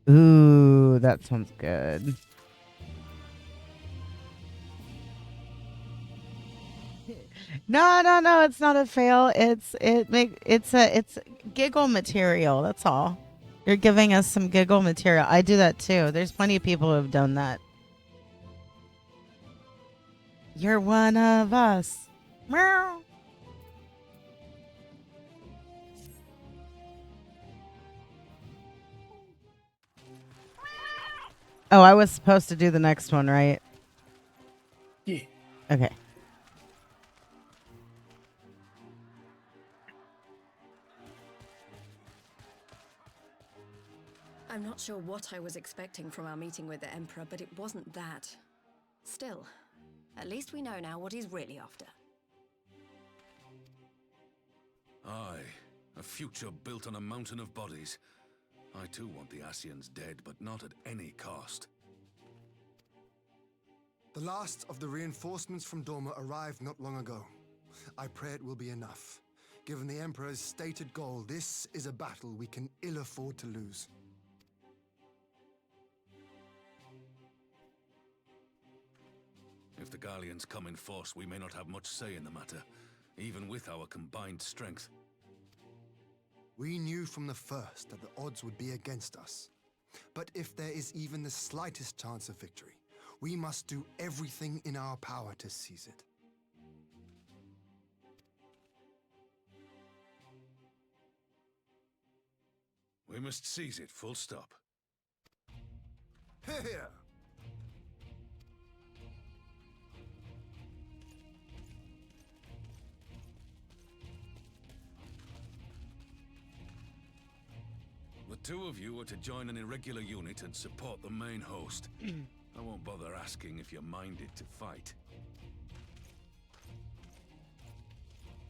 Ooh, that sounds good. No, it's not a fail. It's giggle material. That's all. You're giving us some giggle material. I do that too. There's plenty of people who have done that. You're one of us. Meow. Oh, I was supposed to do the next one, right? Yeah. Okay. I'm not sure what I was expecting from our meeting with the Emperor, but it wasn't that. Still, at least we know now what he's really after. Aye, a future built on a mountain of bodies. I too want the Asians dead, but not at any cost. The last of the reinforcements from Dorma arrived not long ago. I pray it will be enough. Given the Emperor's stated goal, this is a battle we can ill afford to lose. If the Gallians come in force, we may not have much say in the matter, even with our combined strength. We knew from the first that the odds would be against us. But if there is even the slightest chance of victory, we must do everything in our power to seize it. We must seize it, full stop. Here! The two of you are to join an irregular unit and support the main host. I won't bother asking if you're minded to fight.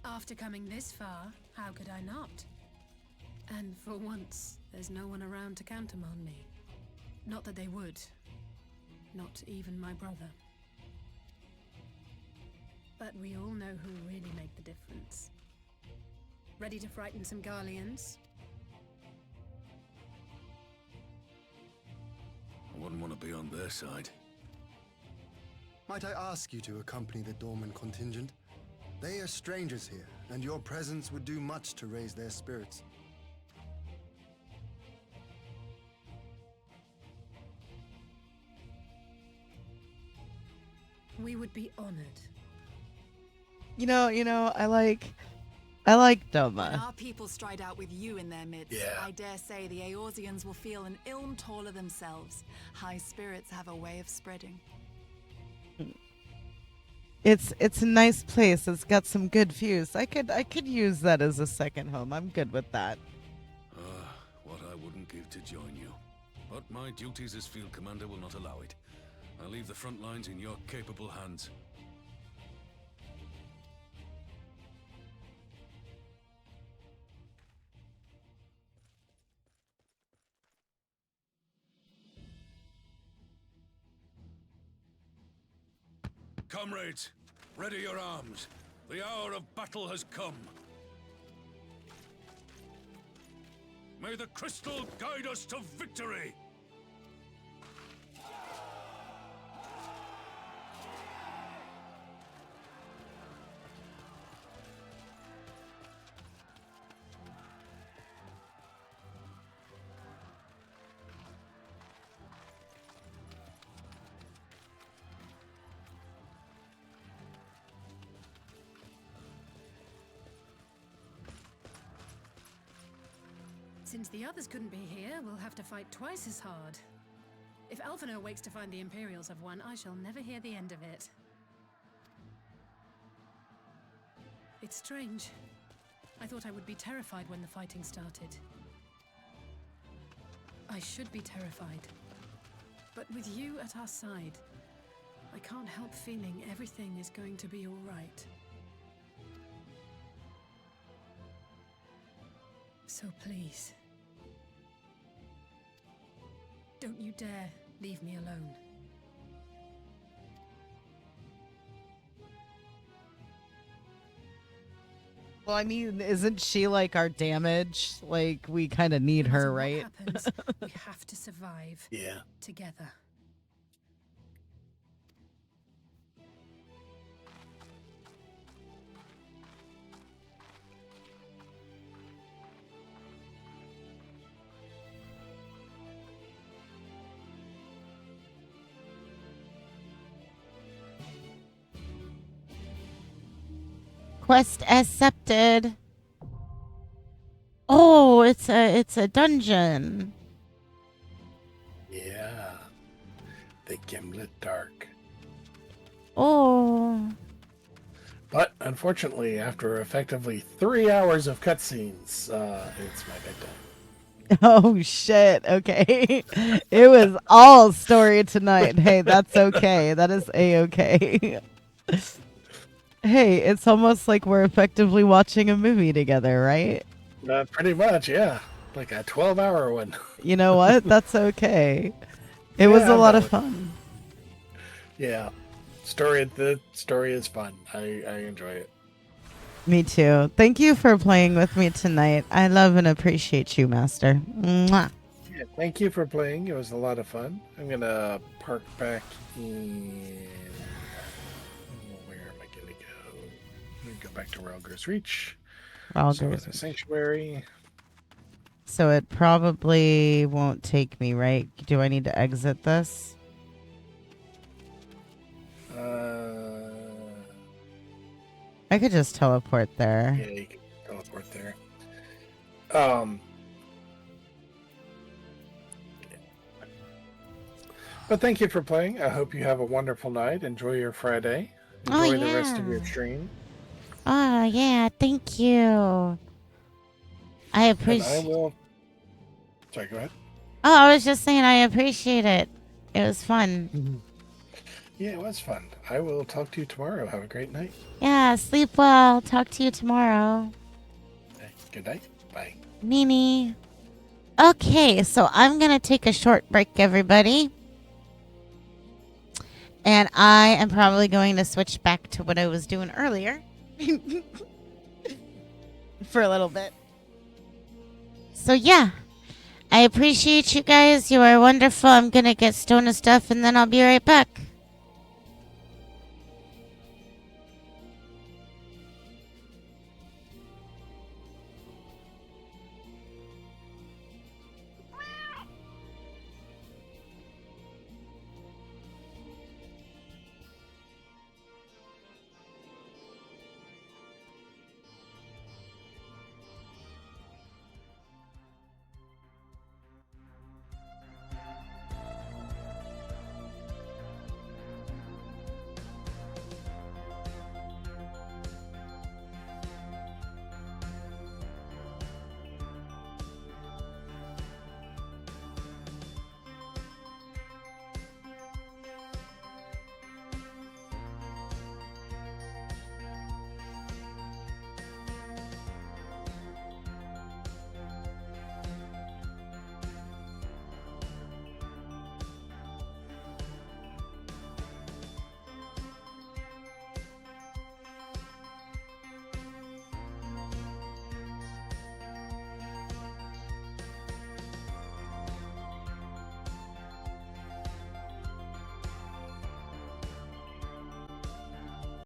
After coming this far, how could I not? And for once, there's no one around to countermand me. Not that they would. Not even my brother. But we all know who really make the difference. Ready to frighten some Garleans? I wouldn't want to be on their side. Might I ask you to accompany the Dorman contingent? They are strangers here, and your presence would do much to raise their spirits. We would be honored. You know, I like Doma. When our people stride out with you in their midst, I dare say the Eorzeans will feel an ilm taller themselves. High spirits have a way of spreading. It's a nice place. It's got some good views. I could use that as a second home. I'm good with that. What I wouldn't give to join you. But my duties as field commander will not allow it. I'll leave the front lines in your capable hands. Comrades, ready your arms. The hour of battle has come. May the crystal guide us to victory! Since the others couldn't be here, we'll have to fight twice as hard. If Alphino wakes to find the Imperials have won, I shall never hear the end of it. It's strange. I thought I would be terrified when the fighting started. I should be terrified. But with you at our side, I can't help feeling everything is going to be all right. So please, don't you dare leave me alone. Well, I mean, isn't she like our damage? Like, we kind of need her, right? Happens, we have to survive. Yeah. Together. Quest accepted. Oh, it's a dungeon. Yeah. The Gimlet Dark. Oh. But unfortunately, after effectively 3 hours of cutscenes, it's my bedtime. Oh shit. Okay. It was all story tonight. Hey, that's okay. That is a-okay. Hey, it's almost like we're effectively watching a movie together, right? Pretty much, yeah. Like a 12-hour one. You know what? That's okay. It was a lot of fun. Yeah. The story is fun. I enjoy it. Me too. Thank you for playing with me tonight. I love and appreciate you, Master. Mwah. Yeah, thank you for playing. It was a lot of fun. I'm going to park back in... Where am I going to go? I'm going to go back to Ralger's Reach. Ralger's Reach. Sanctuary. So it probably won't take me, right? Do I need to exit this? I could just teleport there. Yeah, you can teleport there. But thank you for playing. I hope you have a wonderful night. Enjoy your Friday. Enjoy the rest of your stream. Oh, yeah. Thank you. I appreciate... Sorry, go ahead. Oh, I was just saying I appreciate it. It was fun. Yeah, it was fun. I will talk to you tomorrow. Have a great night. Yeah, sleep well. Talk to you tomorrow. Good night. Bye. Nini. Okay, so I'm going to take a short break, everybody. And I am probably going to switch back to what I was doing earlier. For a little bit. So, yeah. I appreciate you guys. You are wonderful. I'm going to get Stone and stuff, and then I'll be right back.